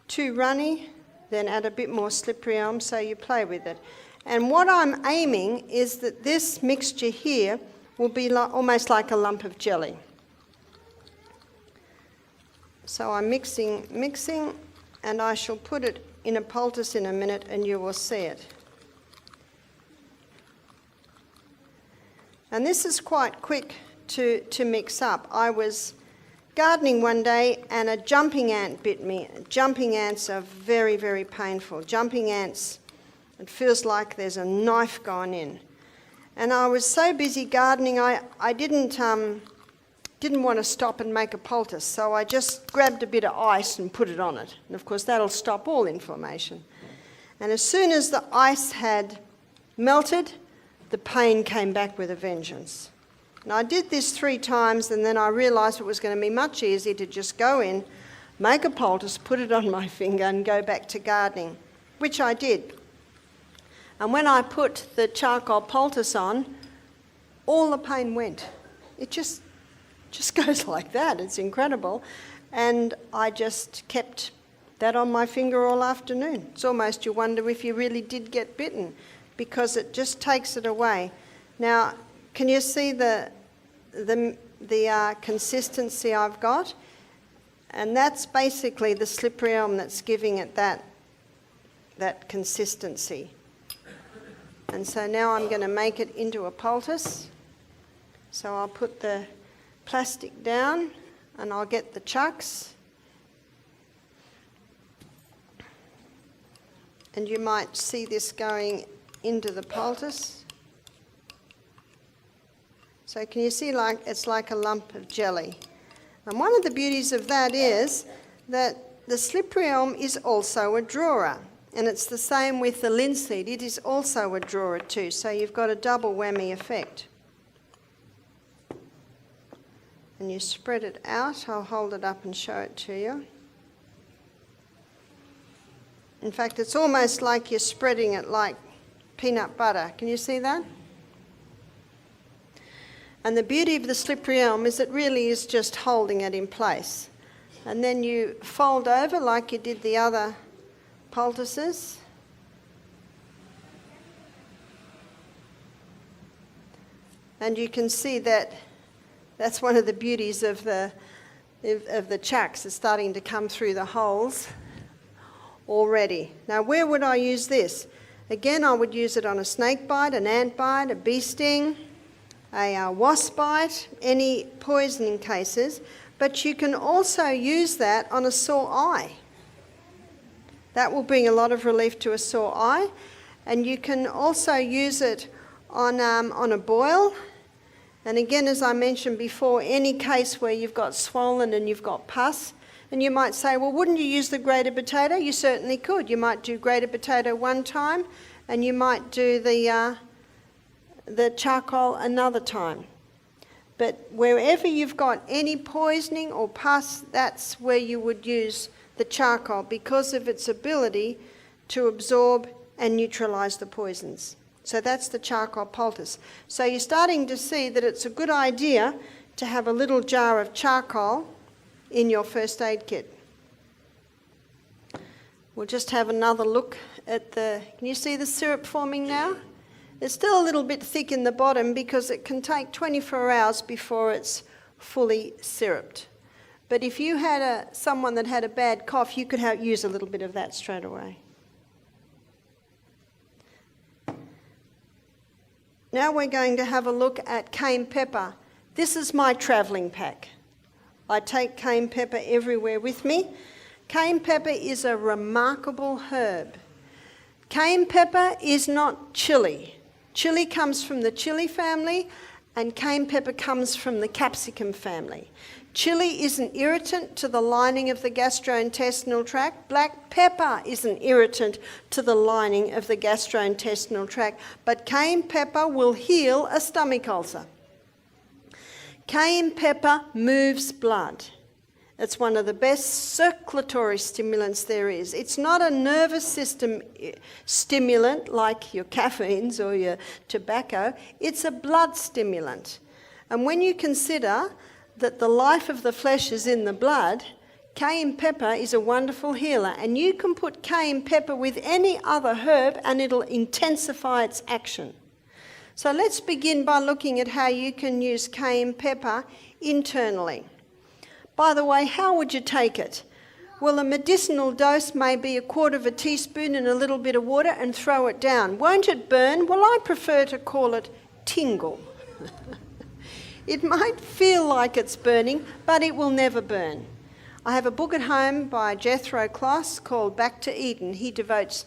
too runny, then add a bit more slippery elm, so you play with it. And what I'm aiming is that this mixture here will be almost like a lump of jelly. So I'm mixing, and I shall put it in a poultice in a minute and you will see it. And this is quite quick to mix up. I was gardening one day and a jumping ant bit me. Jumping ants are very, very painful. Jumping ants, it feels like there's a knife gone in. And I was so busy gardening, I didn't want to stop and make a poultice, so I just grabbed a bit of ice and put it on it. And of course that'll stop all inflammation. And as soon as the ice had melted, the pain came back with a vengeance. And I did this 3 times, and then I realised it was going to be much easier to just go in, make a poultice, put it on my finger and go back to gardening, which I did. And when I put the charcoal poultice on, all the pain went. It just goes like that. It's incredible. And I just kept that on my finger all afternoon. It's almost you wonder if you really did get bitten, because it just takes it away. Now, can you see the consistency I've got? And that's basically the slippery elm that's giving it that consistency. And so now I'm going to make it into a poultice. So I'll put the plastic down and I'll get the chucks. And you might see this going into the poultice. So can you see it's like a lump of jelly? And one of the beauties of that is that the slippery elm is also a drawer. And it's the same with the linseed. It is also a drawer too. So you've got a double whammy effect. And you spread it out. I'll hold it up and show it to you. In fact, it's almost like you're spreading it like peanut butter. Can you see that? And the beauty of the slippery elm is it really is just holding it in place. And then you fold over like you did the other poultices. And you can see that that's one of the beauties of the chucks. It's starting to come through the holes already. Now, where would I use this? Again, I would use it on a snake bite, an ant bite, a bee sting, a wasp bite, any poisoning cases. But you can also use that on a sore eye. That will bring a lot of relief to a sore eye. And you can also use it on a boil. And again, as I mentioned before, any case where you've got swollen and you've got pus. And you might say, well, wouldn't you use the grated potato? You certainly could. You might do grated potato one time and you might do the charcoal another time. But wherever you've got any poisoning or pus, that's where you would use the charcoal because of its ability to absorb and neutralise the poisons. So that's the charcoal poultice. So you're starting to see that it's a good idea to have a little jar of charcoal in your first aid kit. We'll just have another look at can you see the syrup forming now? It's still a little bit thick in the bottom because it can take 24 hours before it's fully syruped. But if you had someone that had a bad cough, you could use a little bit of that straight away. Now we're going to have a look at cayenne pepper. This is my travelling pack. I take cayenne pepper everywhere with me. Cayenne pepper is a remarkable herb. Cayenne pepper is not chili. Chili comes from the chili family and cayenne pepper comes from the capsicum family. Chili is an irritant to the lining of the gastrointestinal tract. Black pepper is an irritant to the lining of the gastrointestinal tract. But cayenne pepper will heal a stomach ulcer. Cayenne pepper moves blood. It's one of the best circulatory stimulants there is. It's not a nervous system stimulant like your caffeines or your tobacco. It's a blood stimulant. And when you consider that the life of the flesh is in the blood, cayenne pepper is a wonderful healer. And you can put cayenne pepper with any other herb and it'll intensify its action. So let's begin by looking at how you can use cayenne pepper internally. By the way, how would you take it? Well, a medicinal dose may be 1/4 teaspoon in a little bit of water and throw it down. Won't it burn? Well, I prefer to call it tingle. It might feel like it's burning, but it will never burn. I have a book at home by Jethro Kloss called Back to Eden. He devotes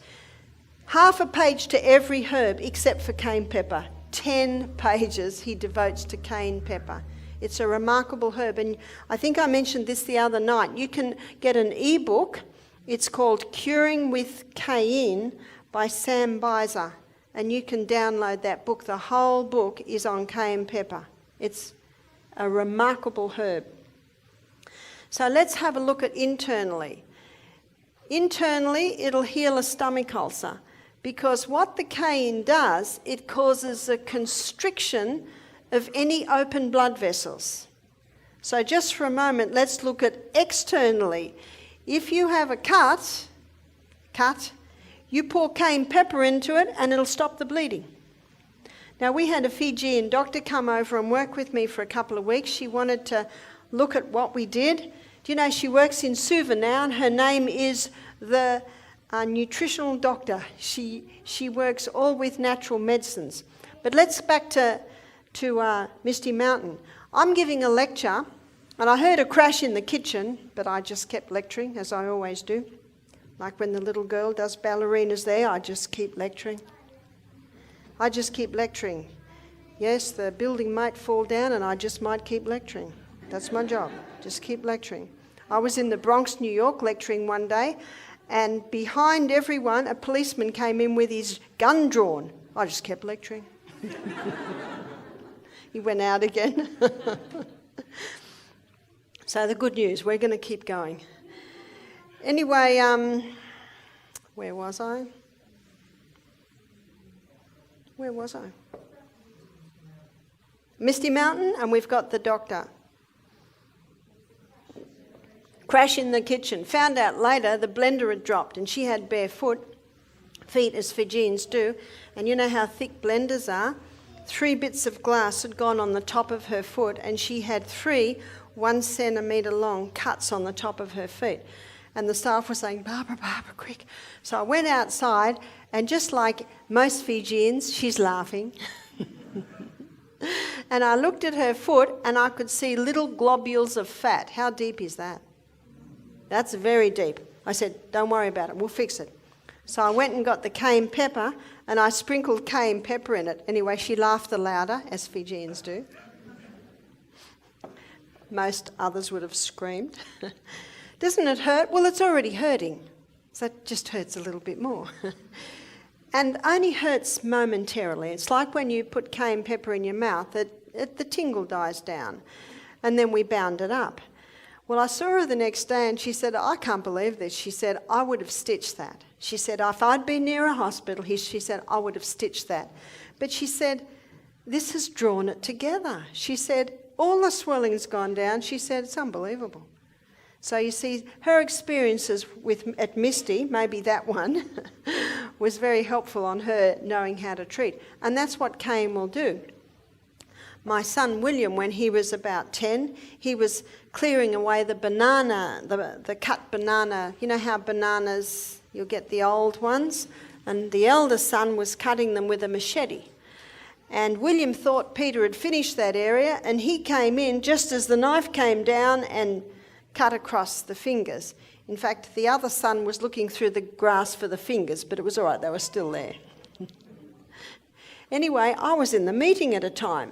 half a page to every herb except for cayenne pepper. 10 pages he devotes to cayenne pepper. It's a remarkable herb, and I think I mentioned this the other night. You can get an ebook. It's called Curing with Cayenne by Sam Beiser, and you can download that book. The whole book is on cayenne pepper. It's a remarkable herb. So let's have a look at internally. Internally, it'll heal a stomach ulcer, because what the cayenne does, it causes a constriction of any open blood vessels. So just for a moment, let's look at externally. If you have a cut, you pour cayenne pepper into it and it'll stop the bleeding. Now, we had a Fijian doctor come over and work with me for a couple of weeks. She wanted to look at what we did. Do you know she works in Suva now, and her name is the nutritional doctor. She works all with natural medicines. But let's back to Misty Mountain. I'm giving a lecture, and I heard a crash in the kitchen, but I just kept lecturing, as I always do. Like when the little girl does ballerinas there, I just keep lecturing. Yes, the building might fall down, and I just might keep lecturing. That's my job, just keep lecturing. I was in the Bronx, New York, lecturing one day, and behind everyone, a policeman came in with his gun drawn. I just kept lecturing. He went out again. So the good news, we're going to keep going. Anyway, where was I? Misty Mountain, and we've got the doctor. Crash in the kitchen. Found out later the blender had dropped, and she had bare feet as Fijians do. And you know how thick blenders are? 3 bits of glass had gone on the top of her foot, and she had 3 1 centimetre long cuts on the top of her feet. And the staff were saying, Barbara, quick. So I went outside, and just like most Fijians, she's laughing. And I looked at her foot, and I could see little globules of fat. How deep is that? That's very deep. I said, don't worry about it, we'll fix it. So I went and got the cayenne pepper, and I sprinkled cayenne pepper in it. Anyway, she laughed the louder, as Fijians do. Most others would have screamed. Doesn't it hurt? Well, it's already hurting. So it just hurts a little bit more. And only hurts momentarily. It's like when you put cayenne pepper in your mouth, the tingle dies down. And then we bound it up. Well, I saw her the next day, and she said, I can't believe this. She said, I would have stitched that. She said, if I'd been near a hospital, she said, I would have stitched that. But she said, this has drawn it together. She said, all the swelling's gone down. She said, it's unbelievable. So you see, her experiences at Misty, maybe that one, was very helpful on her knowing how to treat. And that's what cayenne will do. My son William, when he was about 10, he was clearing away the banana, the cut banana. You know how bananas, you'll get the old ones? And the elder son was cutting them with a machete. And William thought Peter had finished that area, and he came in just as the knife came down and cut across the fingers. In fact, the other son was looking through the grass for the fingers, but it was all right, they were still there. Anyway, I was in the meeting at a time.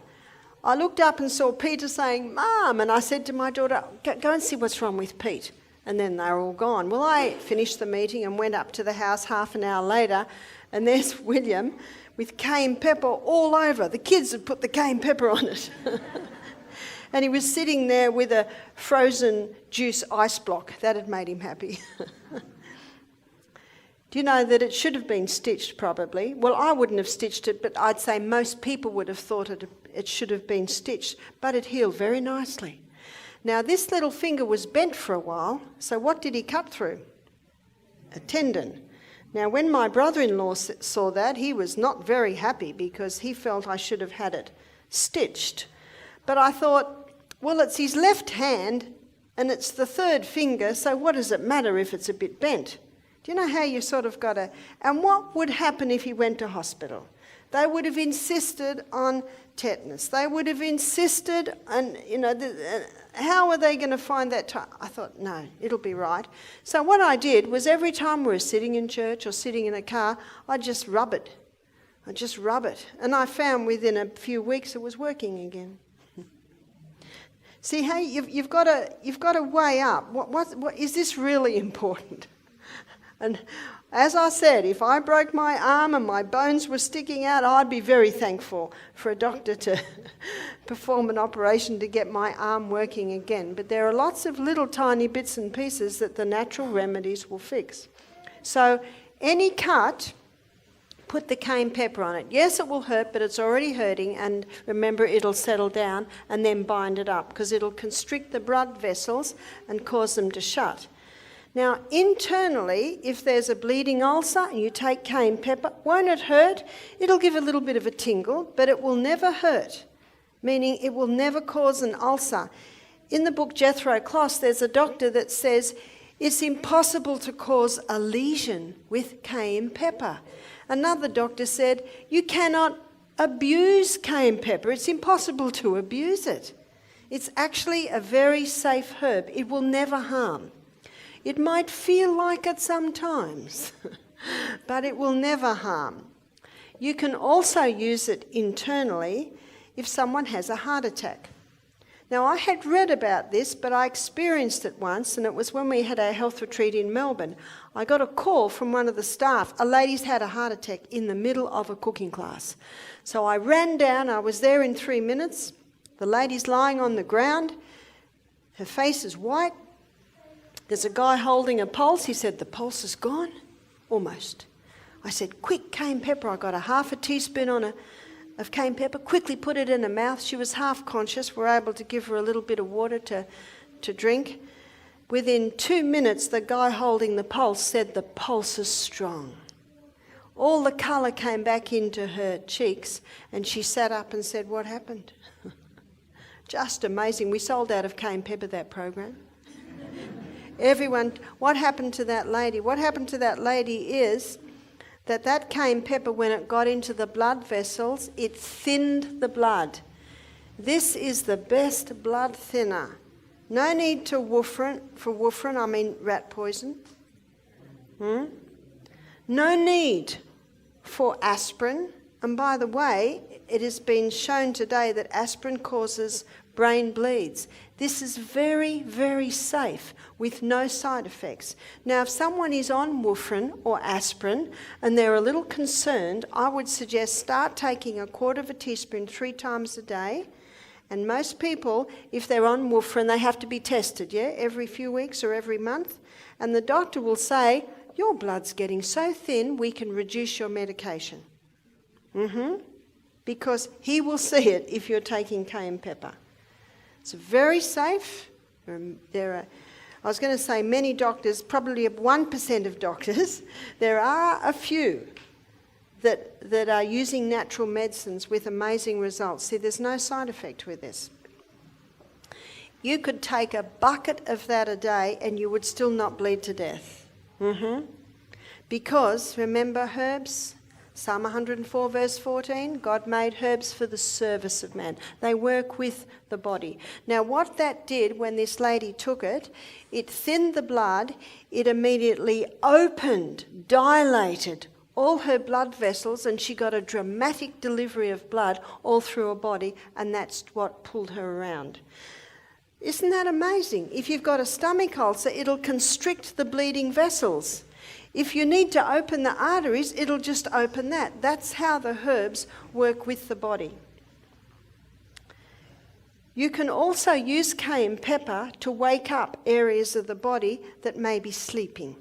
I looked up and saw Peter saying, Mum, and I said to my daughter, go and see what's wrong with Pete. And then they were all gone. Well, I finished the meeting and went up to the house half an hour later, and there's William with cayenne pepper all over. The kids had put the cayenne pepper on it. And he was sitting there with a frozen juice ice block. That had made him happy. Do you know that it should have been stitched probably? Well, I wouldn't have stitched it, but I'd say most people would have thought it should have been stitched, but it healed very nicely. Now, this little finger was bent for a while, so what did he cut through? A tendon. Now, when my brother-in-law saw that, he was not very happy because he felt I should have had it stitched. But I thought, well, it's his left hand and it's the third finger, so what does it matter if it's a bit bent? Do you know how you sort of got to... And what would happen if he went to hospital? They would have insisted on tetanus. They would have insisted, and how are they going to find that time? I thought, no, it'll be right. So what I did was every time we were sitting in church or sitting in a car, I'd just rub it. And I found within a few weeks it was working again. See, hey, you've got to weigh up. What is this really important? And as I said, if I broke my arm and my bones were sticking out, I'd be very thankful for a doctor to perform an operation to get my arm working again. But there are lots of little tiny bits and pieces that the natural remedies will fix. So any cut, put the cayenne pepper on it. Yes, it will hurt, but it's already hurting, and remember, it'll settle down, and then bind it up, because it'll constrict the blood vessels and cause them to shut. Now, internally, if there's a bleeding ulcer and you take cayenne pepper, won't it hurt? It'll give a little bit of a tingle, but it will never hurt, meaning it will never cause an ulcer. In the book Jethro Kloss, there's a doctor that says it's impossible to cause a lesion with cayenne pepper. Another doctor said, you cannot abuse cayenne pepper. It's impossible to abuse it. It's actually a very safe herb. It will never harm. It might feel like it sometimes, but it will never harm. You can also use it internally if someone has a heart attack. Now, I had read about this, but I experienced it once, and it was when we had our health retreat in Melbourne. I got a call from one of the staff. A lady's had a heart attack in the middle of a cooking class. So I ran down. I was there in 3 minutes. The lady's lying on the ground. Her face is white. There's a guy holding a pulse. He said, the pulse is gone? Almost. I said, quick, cayenne pepper. I got a half a teaspoon of cayenne pepper, quickly put it in her mouth. She was half conscious. We're able to give her a little bit of water to drink. Within 2 minutes, the guy holding the pulse said, the pulse is strong. All the colour came back into her cheeks, and she sat up and said, what happened? Just amazing. We sold out of cayenne pepper that program. Everyone, what happened to that lady? What happened to that lady is that cayenne pepper, when it got into the blood vessels, it thinned the blood. This is the best blood thinner. No need to warfarin, I mean rat poison. No need for aspirin. And by the way, it has been shown today that aspirin causes brain bleeds. This is very, very safe with no side effects. Now, if someone is on warfarin or aspirin and they're a little concerned, I would suggest start taking 1/4 teaspoon 3 times a day. And most people, if they're on warfarin, they have to be tested, every few weeks or every month. And the doctor will say, your blood's getting so thin, we can reduce your medication. Because he will see it if you're taking cayenne pepper. It's very safe. I was going to say many doctors, probably 1% of doctors, there are a few that are using natural medicines with amazing results. See, there's no side effect with this. You could take a bucket of that a day and you would still not bleed to death. Because, remember herbs? Psalm 104 verse 14, God made herbs for the service of man. They work with the body. Now what that did when this lady took it, it thinned the blood, it immediately opened, dilated all her blood vessels, and she got a dramatic delivery of blood all through her body, and that's what pulled her around. Isn't that amazing? If you've got a stomach ulcer, it'll constrict the bleeding vessels. If you need to open the arteries, it'll just open that. That's how the herbs work with the body. You can also use cayenne pepper to wake up areas of the body that may be sleeping.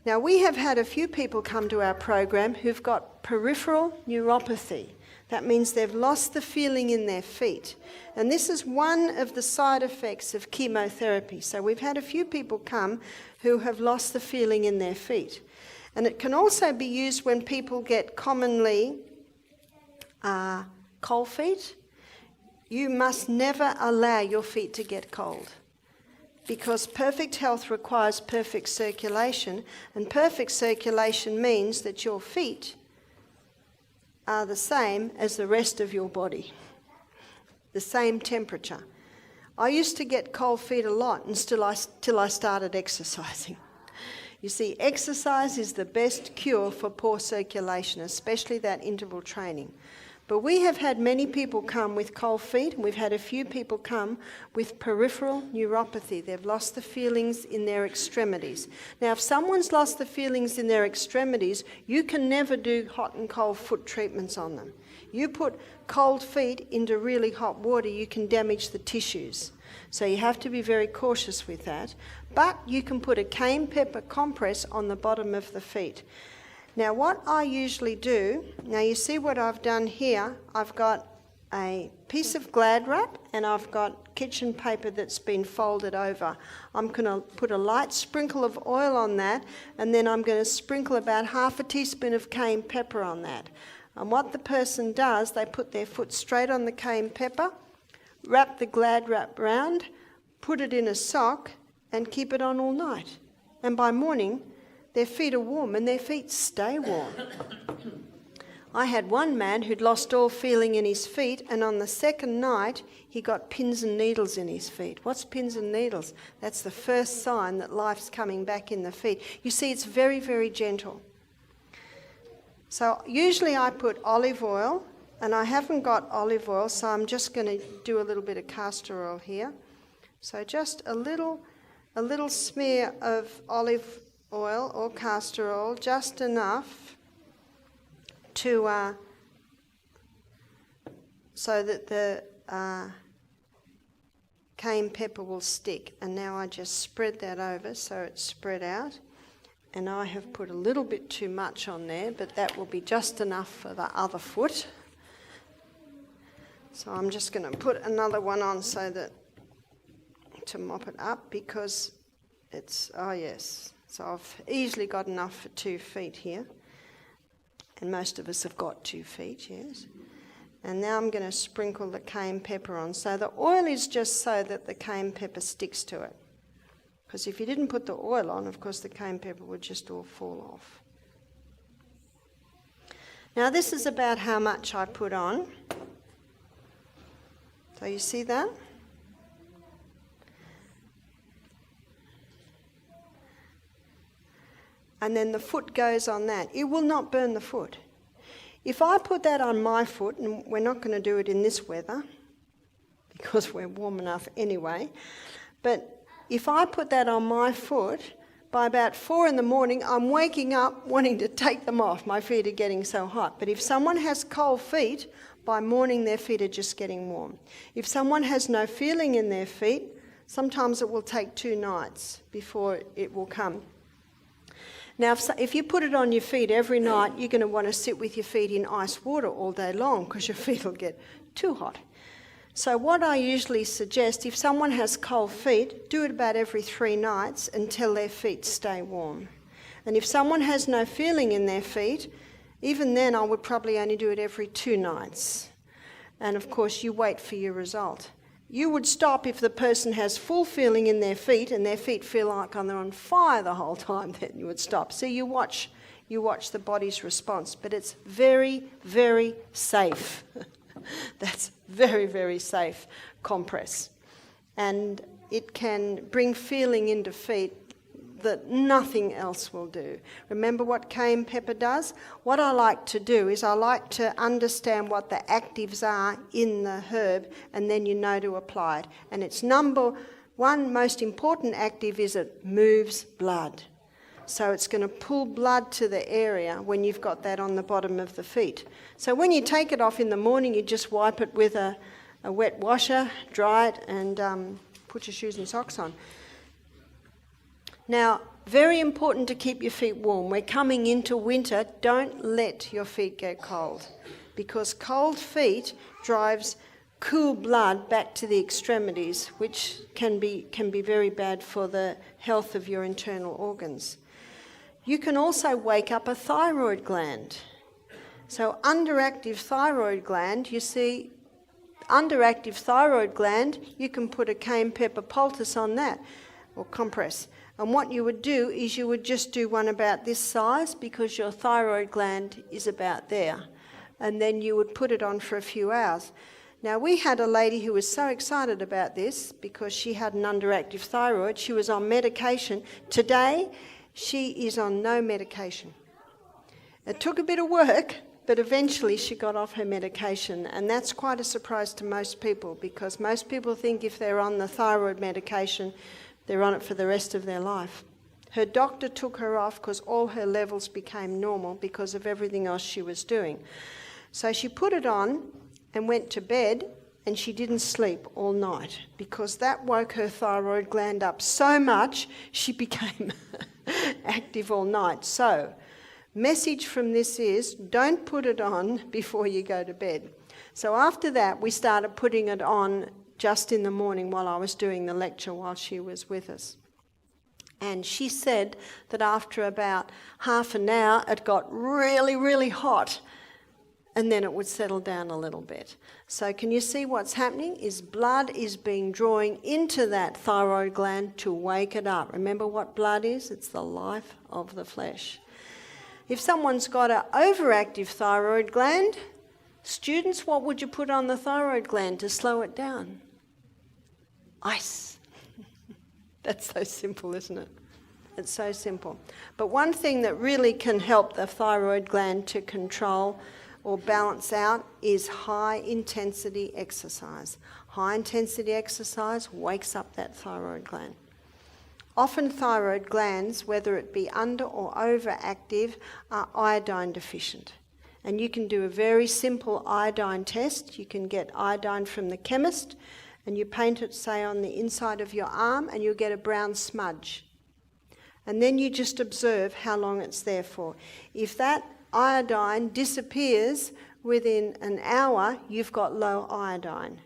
Now, we have had a few people come to our program who've got peripheral neuropathy. That means they've lost the feeling in their feet. And this is one of the side effects of chemotherapy. So we've had a few people come who have lost the feeling in their feet. And it can also be used when people get commonly cold feet. You must never allow your feet to get cold, because perfect health requires perfect circulation, and perfect circulation means that your feet are the same as the rest of your body. the same temperature. I used to get cold feet a lot till I started exercising. You see, exercise is the best cure for poor circulation, especially that interval training. But we have had many people come with cold feet, and we've had a few people come with peripheral neuropathy. They've lost the feelings in their extremities. Now, if someone's lost the feelings in their extremities, you can never do hot and cold foot treatments on them. You put cold feet into really hot water, you can damage the tissues. So you have to be very cautious with that. But you can put a cayenne pepper compress on the bottom of the feet. Now what I usually do, now you see what I've done here, I've got a piece of Glad wrap and I've got kitchen paper that's been folded over. I'm going to put a light sprinkle of oil on that, and then I'm going to sprinkle about half a teaspoon of cayenne pepper on that. And what the person does, they put their foot straight on the cayenne pepper, wrap the Glad wrap round, put it in a sock and keep it on all night. And by morning, their feet are warm and their feet stay warm. I had one man who'd lost all feeling in his feet, and on the second night he got pins and needles in his feet. What's pins and needles? That's the first sign that life's coming back in the feet. You see, it's very, very gentle. So usually I put olive oil, and I haven't got olive oil, so I'm just going to do a little bit of castor oil here. So just a little smear of olive oil or castor oil, just enough to so that the cayenne pepper will stick. And now I just spread that over so it's spread out. And I have put a little bit too much on there, but that will be just enough for the other foot. So I'm just going to put another one on so that to mop it up, because it's, oh yes, so I've easily got enough for 2 feet here, and most of us have got 2 feet, yes. And now I'm going to sprinkle the cayenne pepper on. So the oil is just so that the cayenne pepper sticks to it, because if you didn't put the oil on, of course the cayenne pepper would just all fall off. Now this is about how much I put on. So you see that? And then the foot goes on that. It will not burn the foot. If I put that on my foot, and we're not going to do it in this weather because we're warm enough anyway, but if I put that on my foot, by about 4 in the morning, I'm waking up wanting to take them off. My feet are getting so hot. But if someone has cold feet, by morning their feet are just getting warm. If someone has no feeling in their feet, sometimes it will take 2 nights before it will come. Now, if you put it on your feet every night, you're going to want to sit with your feet in ice water all day long because your feet will get too hot. So what I usually suggest, if someone has cold feet, do it about every 3 nights until their feet stay warm. And if someone has no feeling in their feet, even then I would probably only do it every 2 nights. And of course, you wait for your result. You would stop if the person has full feeling in their feet and their feet feel like they're on fire the whole time, then you would stop. So you watch the body's response, but it's very, very safe. That's very, very safe compress. And it can bring feeling into feet that nothing else will do. Remember what cayenne pepper does? What I like to do is I like to understand what the actives are in the herb, and then you know to apply it. And its number one most important active is it moves blood. So it's going to pull blood to the area when you've got that on the bottom of the feet. So when you take it off in the morning, you just wipe it with a wet washer, dry it, and put your shoes and socks on. Now, very important to keep your feet warm. We're coming into winter. Don't let your feet get cold, because cold feet drives cool blood back to the extremities, which can be very bad for the health of your internal organs. You can also wake up a thyroid gland. So underactive thyroid gland, you see, underactive thyroid gland, you can put a cayenne pepper poultice on that, or compress. And what you would do is you would just do one about this size, because your thyroid gland is about there. And then you would put it on for a few hours. Now, we had a lady who was so excited about this because she had an underactive thyroid. She was on medication. Today, she is on no medication. It took a bit of work, but eventually she got off her medication, and that's quite a surprise to most people because most people think if they're on the thyroid medication, they're on it for the rest of their life. Her doctor took her off because all her levels became normal because of everything else she was doing. So she put it on and went to bed, and she didn't sleep all night because that woke her thyroid gland up so much she became active all night. So, message from this is, don't put it on before you go to bed. So after that, we started putting it on just in the morning while I was doing the lecture while she was with us. And she said that after about half an hour, it got really, really hot, and then it would settle down a little bit. So can you see what's happening? Is blood is being drawn into that thyroid gland to wake it up. Remember what blood is? It's the life of the flesh. If someone's got an overactive thyroid gland, students, what would you put on the thyroid gland to slow it down? Ice. That's so simple, isn't it? It's so simple. But one thing that really can help the thyroid gland to control or balance out is high intensity exercise. High intensity exercise wakes up that thyroid gland. Often thyroid glands, whether it be under or overactive, are iodine deficient. And you can do a very simple iodine test. You can get iodine from the chemist and you paint it, say, on the inside of your arm, and you'll get a brown smudge. And then you just observe how long it's there for. If that iodine disappears within an hour, you've got low iodine.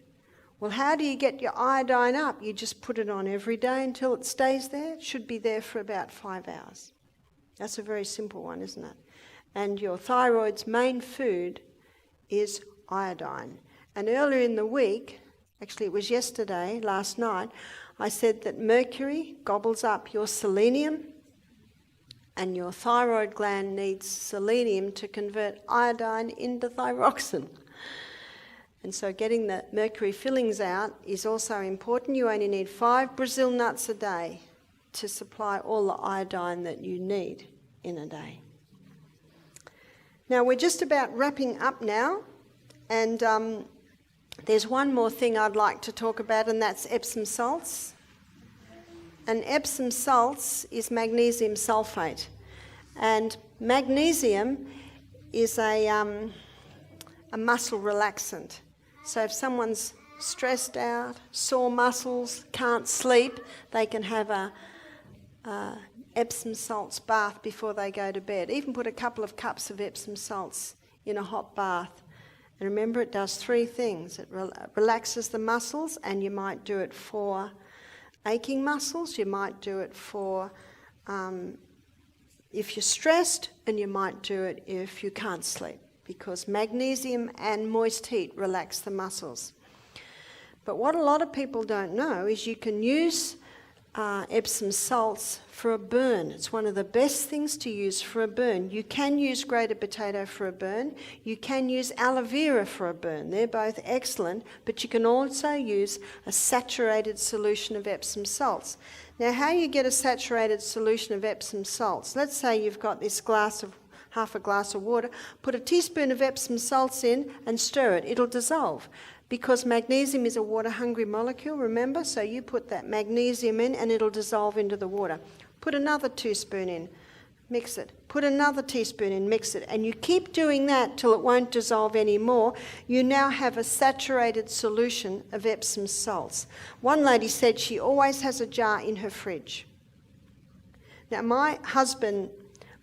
Well, how do you get your iodine up? You just put it on every day until it stays there. It should be there for about 5 hours. That's a very simple one, isn't it? And your thyroid's main food is iodine. And earlier in the week, actually it was yesterday, last night, I said that mercury gobbles up your selenium, and your thyroid gland needs selenium to convert iodine into thyroxine. And so getting the mercury fillings out is also important. You only need 5 Brazil nuts a day to supply all the iodine that you need in a day. Now we're just about wrapping up now, and there's one more thing I'd like to talk about, and that's Epsom salts. And Epsom salts is magnesium sulfate. And magnesium is a muscle relaxant. So if someone's stressed out, sore muscles, can't sleep, they can have a Epsom salts bath before they go to bed. Even put a couple of cups of Epsom salts in a hot bath. And remember, it does 3 things. It relaxes the muscles, and you might do it for aching muscles, you might do it for if you're stressed, and you might do it if you can't sleep, because magnesium and moist heat relax the muscles. But what a lot of people don't know is you can use Epsom salts for a burn. It's one of the best things to use for a burn. You can use grated potato for a burn. You can use aloe vera for a burn. They're both excellent, but you can also use a saturated solution of Epsom salts. Now, how you get a saturated solution of Epsom salts? Let's say you've got this half a glass of water, put a teaspoon of Epsom salts in and stir it. It'll dissolve. Because magnesium is a water-hungry molecule, remember? So you put that magnesium in and it'll dissolve into the water. Put another teaspoon in, mix it. Put another teaspoon in, mix it. And you keep doing that till it won't dissolve anymore. You now have a saturated solution of Epsom salts. One lady said she always has a jar in her fridge. Now, my husband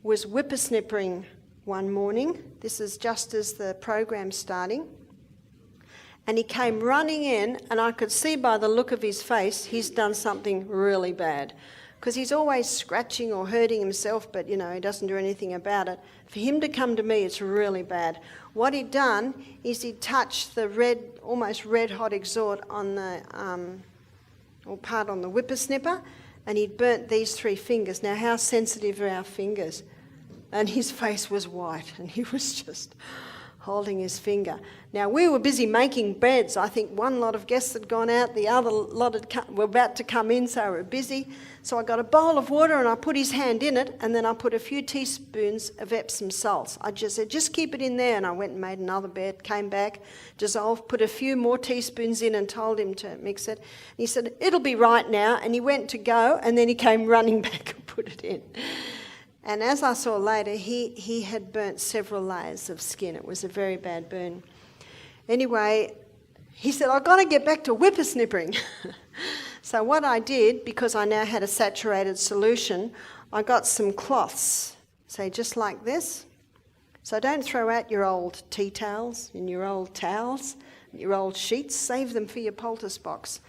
was whippersnippering one morning. This is just as the program's starting. And he came running in, and I could see by the look of his face he's done something really bad. Because he's always scratching or hurting himself, but, he doesn't do anything about it. For him to come to me, it's really bad. What he'd done is he'd touched the almost red-hot exhaust on the part on the whippersnipper, and he'd burnt these 3 fingers. Now, how sensitive are our fingers? And his face was white, and he was just holding his finger. Now, we were busy making beds. I think one lot of guests had gone out, the other lot were about to come in, so we were busy. So I got a bowl of water and I put his hand in it, and then I put a few teaspoons of Epsom salts. I just said, just keep it in there, and I went and made another bed, came back, dissolved, put a few more teaspoons in and told him to mix it. And he said, it'll be right now, and he went to go, and then he came running back and put it in. And as I saw later, he had burnt several layers of skin. It was a very bad burn. Anyway, he said, I've got to get back to whippersnippering. So what I did, because I now had a saturated solution, I got some cloths, say just like this. So don't throw out your old tea towels and your old towels, your old sheets. Save them for your poultice box.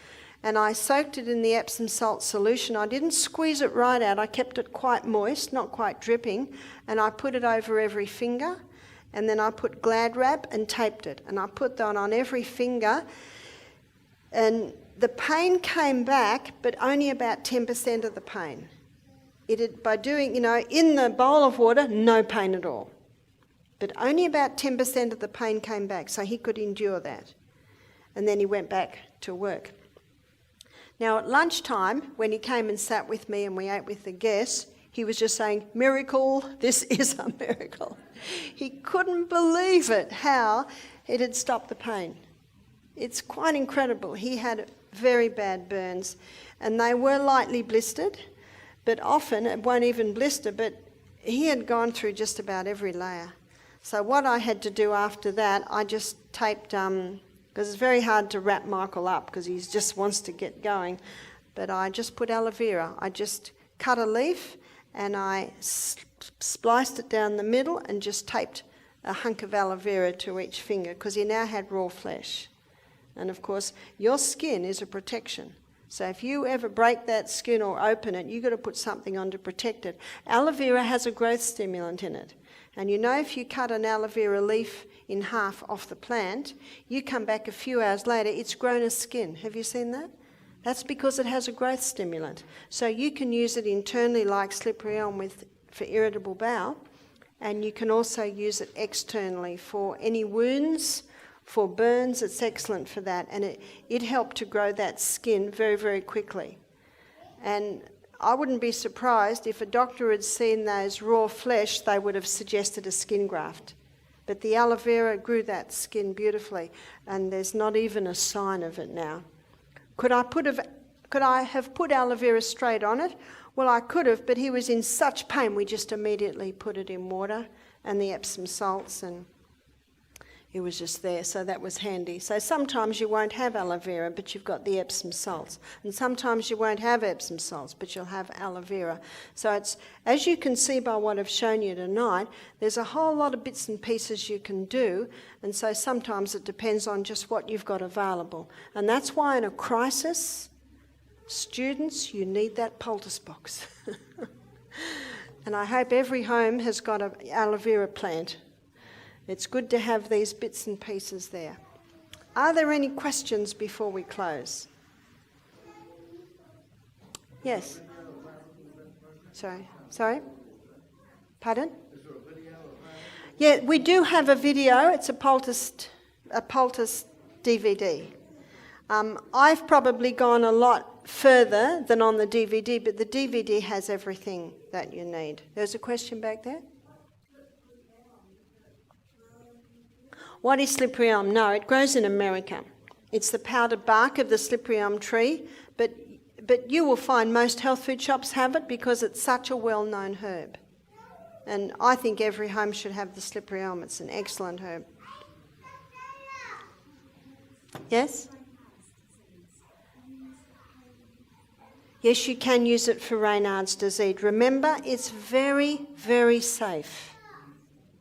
And I soaked it in the Epsom salt solution. I didn't squeeze it right out. I kept it quite moist, not quite dripping, and I put it over every finger, and then I put Glad wrap and taped it, and I put that on every finger, and the pain came back, but only about 10% of the pain. By doing, in the bowl of water, no pain at all. But only about 10% of the pain came back, so he could endure that. And then he went back to work. Now, at lunchtime, when he came and sat with me and we ate with the guests, he was just saying, miracle, this is a miracle. He couldn't believe it, how it had stopped the pain. It's quite incredible. He had very bad burns, and they were lightly blistered, but often it won't even blister, but he had gone through just about every layer. So what I had to do after that, I just taped... because it's very hard to wrap Michael up because he just wants to get going. But I just put aloe vera. I just cut a leaf and I spliced it down the middle and just taped a hunk of aloe vera to each finger because he now had raw flesh. And of course, your skin is a protection. So if you ever break that skin or open it, you've got to put something on to protect it. Aloe vera has a growth stimulant in it. And if you cut an aloe vera leaf in half off the plant, you come back a few hours later, it's grown a skin. Have you seen that? That's because it has a growth stimulant. So you can use it internally like slippery elm for irritable bowel, and you can also use it externally for any wounds, for burns. It's excellent for that, and it helped to grow that skin very, very quickly. And I wouldn't be surprised if a doctor had seen those raw flesh, they would have suggested a skin graft. But the aloe vera grew that skin beautifully, and there's not even a sign of it now. Could I have put aloe vera straight on it? Well, I could have, but he was in such pain, we just immediately put it in water and the Epsom salts, and it was just there, so that was handy. So sometimes you won't have aloe vera, but you've got the Epsom salts. And sometimes you won't have Epsom salts, but you'll have aloe vera. So it's, as you can see by what I've shown you tonight, there's a whole lot of bits and pieces you can do, and so sometimes it depends on just what you've got available. And that's why in a crisis, students, you need that poultice box. And I hope every home has got an aloe vera plant. It's good to have these bits and pieces there. Are there any questions before we close? Yes? Sorry? Pardon? Yeah, we do have a video. It's a poultice DVD. I've probably gone a lot further than on the DVD, but the DVD has everything that you need. There's a question back there? What is slippery elm? No, it grows in America. It's the powdered bark of the slippery elm tree, but you will find most health food shops have it because it's such a well-known herb. And I think every home should have the slippery elm. It's an excellent herb. Yes? Yes, you can use it for Raynaud's disease. Remember, it's very, very safe.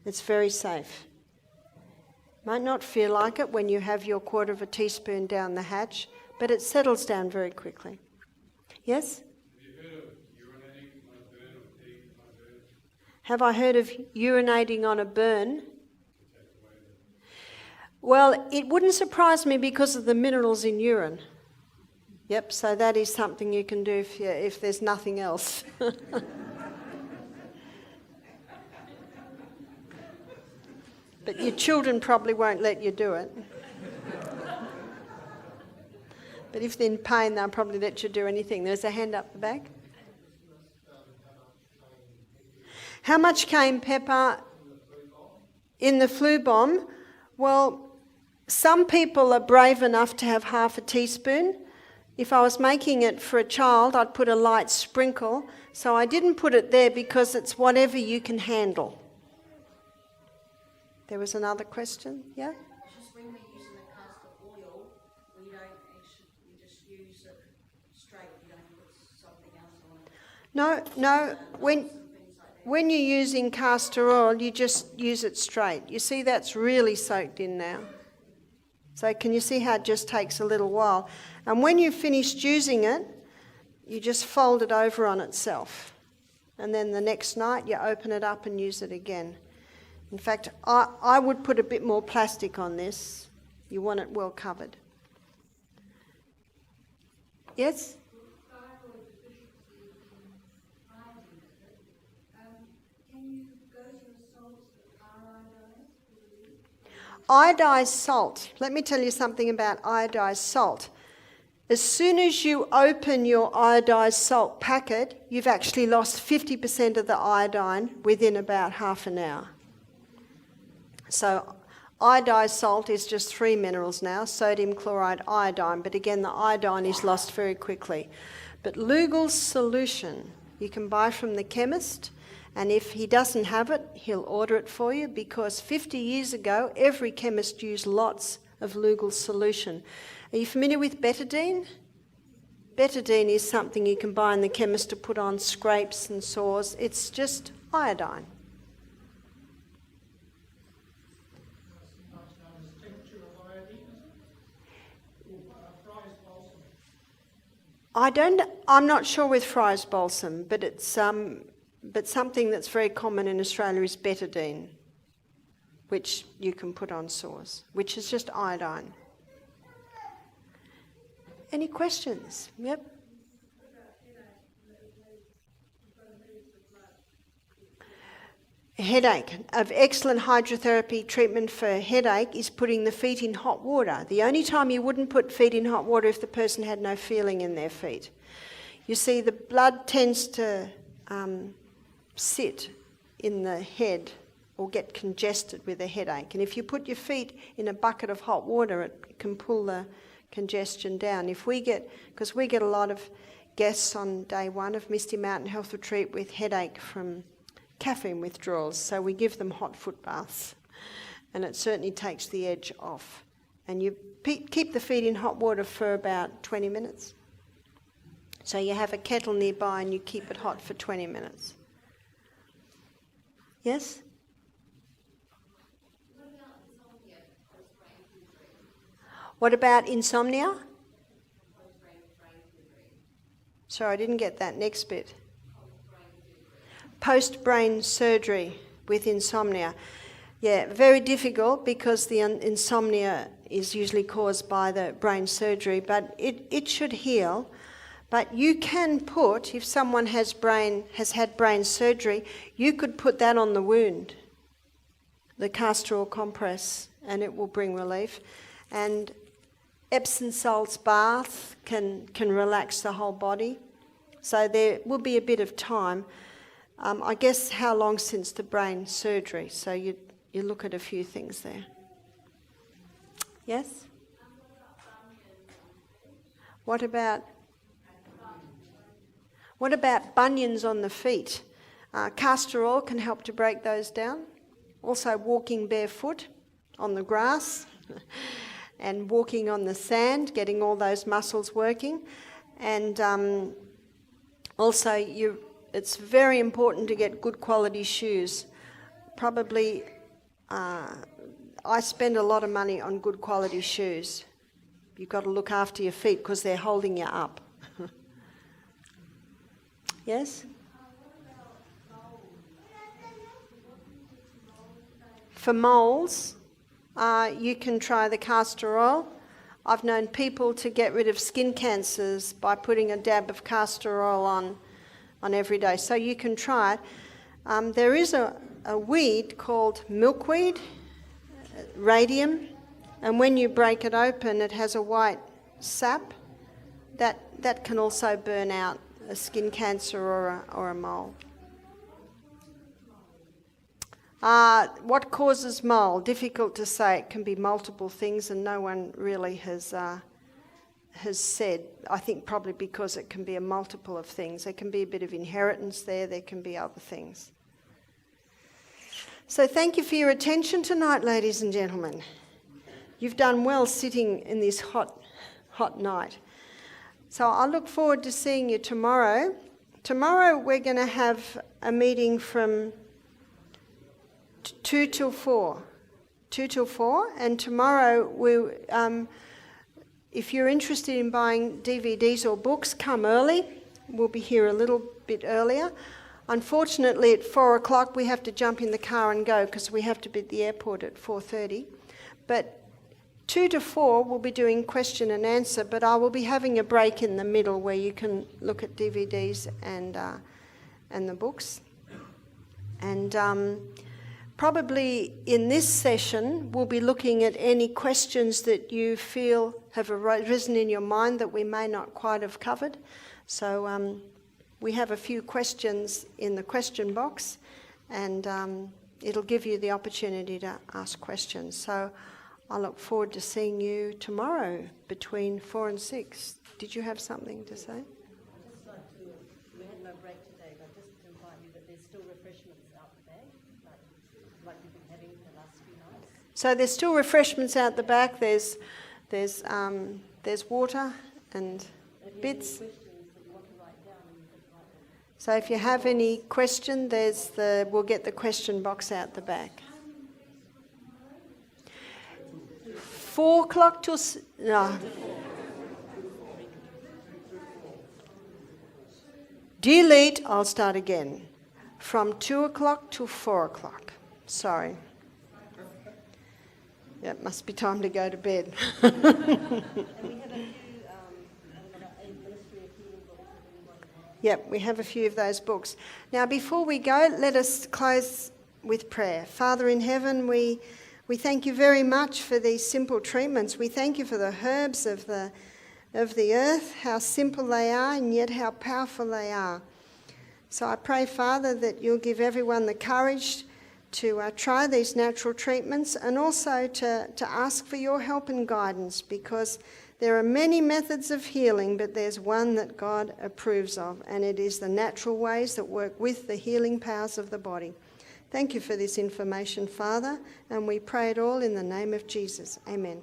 It's very safe. Might not feel like it when you have your quarter of a teaspoon down the hatch, but it settles down very quickly. Yes? Have I heard of urinating on a burn? Well, it wouldn't surprise me because of the minerals in urine. Yep, so that is something you can do if there's nothing else. But your children probably won't let you do it. But if they're in pain, they'll probably let you do anything. There's a hand up the back. How much cayenne pepper in the flu bomb? Well, some people are brave enough to have half a teaspoon. If I was making it for a child, I'd put a light sprinkle. So I didn't put it there because it's whatever you can handle. There was another question, yeah? Just when we're using the castor oil, we don't actually, we just use it straight, you don't put something else on it. No, when you're using castor oil, you just use it straight. You see that's really soaked in now. So can you see how it just takes a little while? And when you've finished using it, you just fold it over on itself. And then the next night you open it up and use it again. In fact, I would put a bit more plastic on this. You want it well covered. Yes? Iodized salt. Let me tell you something about iodized salt. As soon as you open your iodized salt packet, you've actually lost 50% of the iodine within about half an hour. So iodized salt is just 3 minerals now, sodium, chloride, iodine, but again the iodine is lost very quickly. But Lugol's solution you can buy from the chemist, and if he doesn't have it, he'll order it for you, because 50 years ago every chemist used lots of Lugol's solution. Are you familiar with betadine? Betadine is something you can buy in the chemist to put on scrapes and sores. It's just iodine. I'm not sure with Fry's balsam, but it's something that's very common in Australia is betadine, which you can put on sores, which is just iodine. Any questions? Yep. Headache. Of excellent hydrotherapy treatment for headache is putting the feet in hot water. The only time you wouldn't put feet in hot water if the person had no feeling in their feet. You see, the blood tends to sit in the head or get congested with a headache. And if you put your feet in a bucket of hot water, it can pull the congestion down. Because we get a lot of guests on day one of Misty Mountain Health Retreat with headache from caffeine withdrawals, so we give them hot foot baths, and it certainly takes the edge off. And you keep the feet in hot water for about 20 minutes. So you have a kettle nearby and you keep it hot for 20 minutes. Yes? What about insomnia? Sorry, I didn't get that next bit. Post-brain surgery with insomnia. Yeah, very difficult because the insomnia is usually caused by the brain surgery, but it should heal. But you can put, if someone has had brain surgery, you could put that on the wound, the castor oil compress, and it will bring relief. And Epsom salts bath can relax the whole body. So there will be a bit of time. I guess how long since the brain surgery? So you look at a few things there. Yes? What about bunions on the feet? Castor oil can help to break those down. Also walking barefoot on the grass and walking on the sand, getting all those muscles working. And also it's very important to get good quality shoes. Probably, I spend a lot of money on good quality shoes. You've got to look after your feet because they're holding you up. Yes? For moles, you can try the castor oil. I've known people to get rid of skin cancers by putting a dab of castor oil on every day. So you can try it. There is a weed called milkweed. radium, and when you break it open, it has a white sap. That can also burn out a skin cancer or a mole. What causes mole? Difficult to say. It can be multiple things, and no one really has said. I think probably because it can be a multiple of things. There can be a bit of inheritance there. There can be other things. So thank you for your attention tonight, ladies and gentlemen. You've done well sitting in this hot night. So I look forward to seeing you tomorrow. Tomorrow we're going to have a meeting from 2 till 4. 2 till 4. And tomorrow, if you're interested in buying DVDs or books, come early. We'll be here a little bit earlier. Unfortunately, at 4 o'clock, we have to jump in the car and go because we have to be at the airport at 4:30. But 2 to 4, we'll be doing question and answer, but I will be having a break in the middle where you can look at DVDs and the books. And probably in this session, we'll be looking at any questions that you feel have arisen in your mind that we may not quite have covered. So we have a few questions in the question box, and it'll give you the opportunity to ask questions. So I look forward to seeing you tomorrow between 4 and 6. Did you have something to say? We had no break today, but just to invite you that there's still refreshments out the back, like we've been having the last few nights. So there's still refreshments out the back. There's water and bits. So if you have any question, we'll get the question box out the back. 4 o'clock till... No. Delete, I'll start again. From 2 o'clock to 4 o'clock. Sorry. Yeah, it must be time to go to bed. Yep, we have a few of those books. Now, before we go, let us close with prayer. Father in heaven, we thank you very much for these simple treatments. We thank you for the herbs of the earth, how simple they are and yet how powerful they are. So I pray, Father, that you'll give everyone the courage to try these natural treatments and also to ask for your help and guidance, because there are many methods of healing, but there's one that God approves of, and it is the natural ways that work with the healing powers of the body. Thank you for this information, Father, and we pray it all in the name of Jesus. Amen.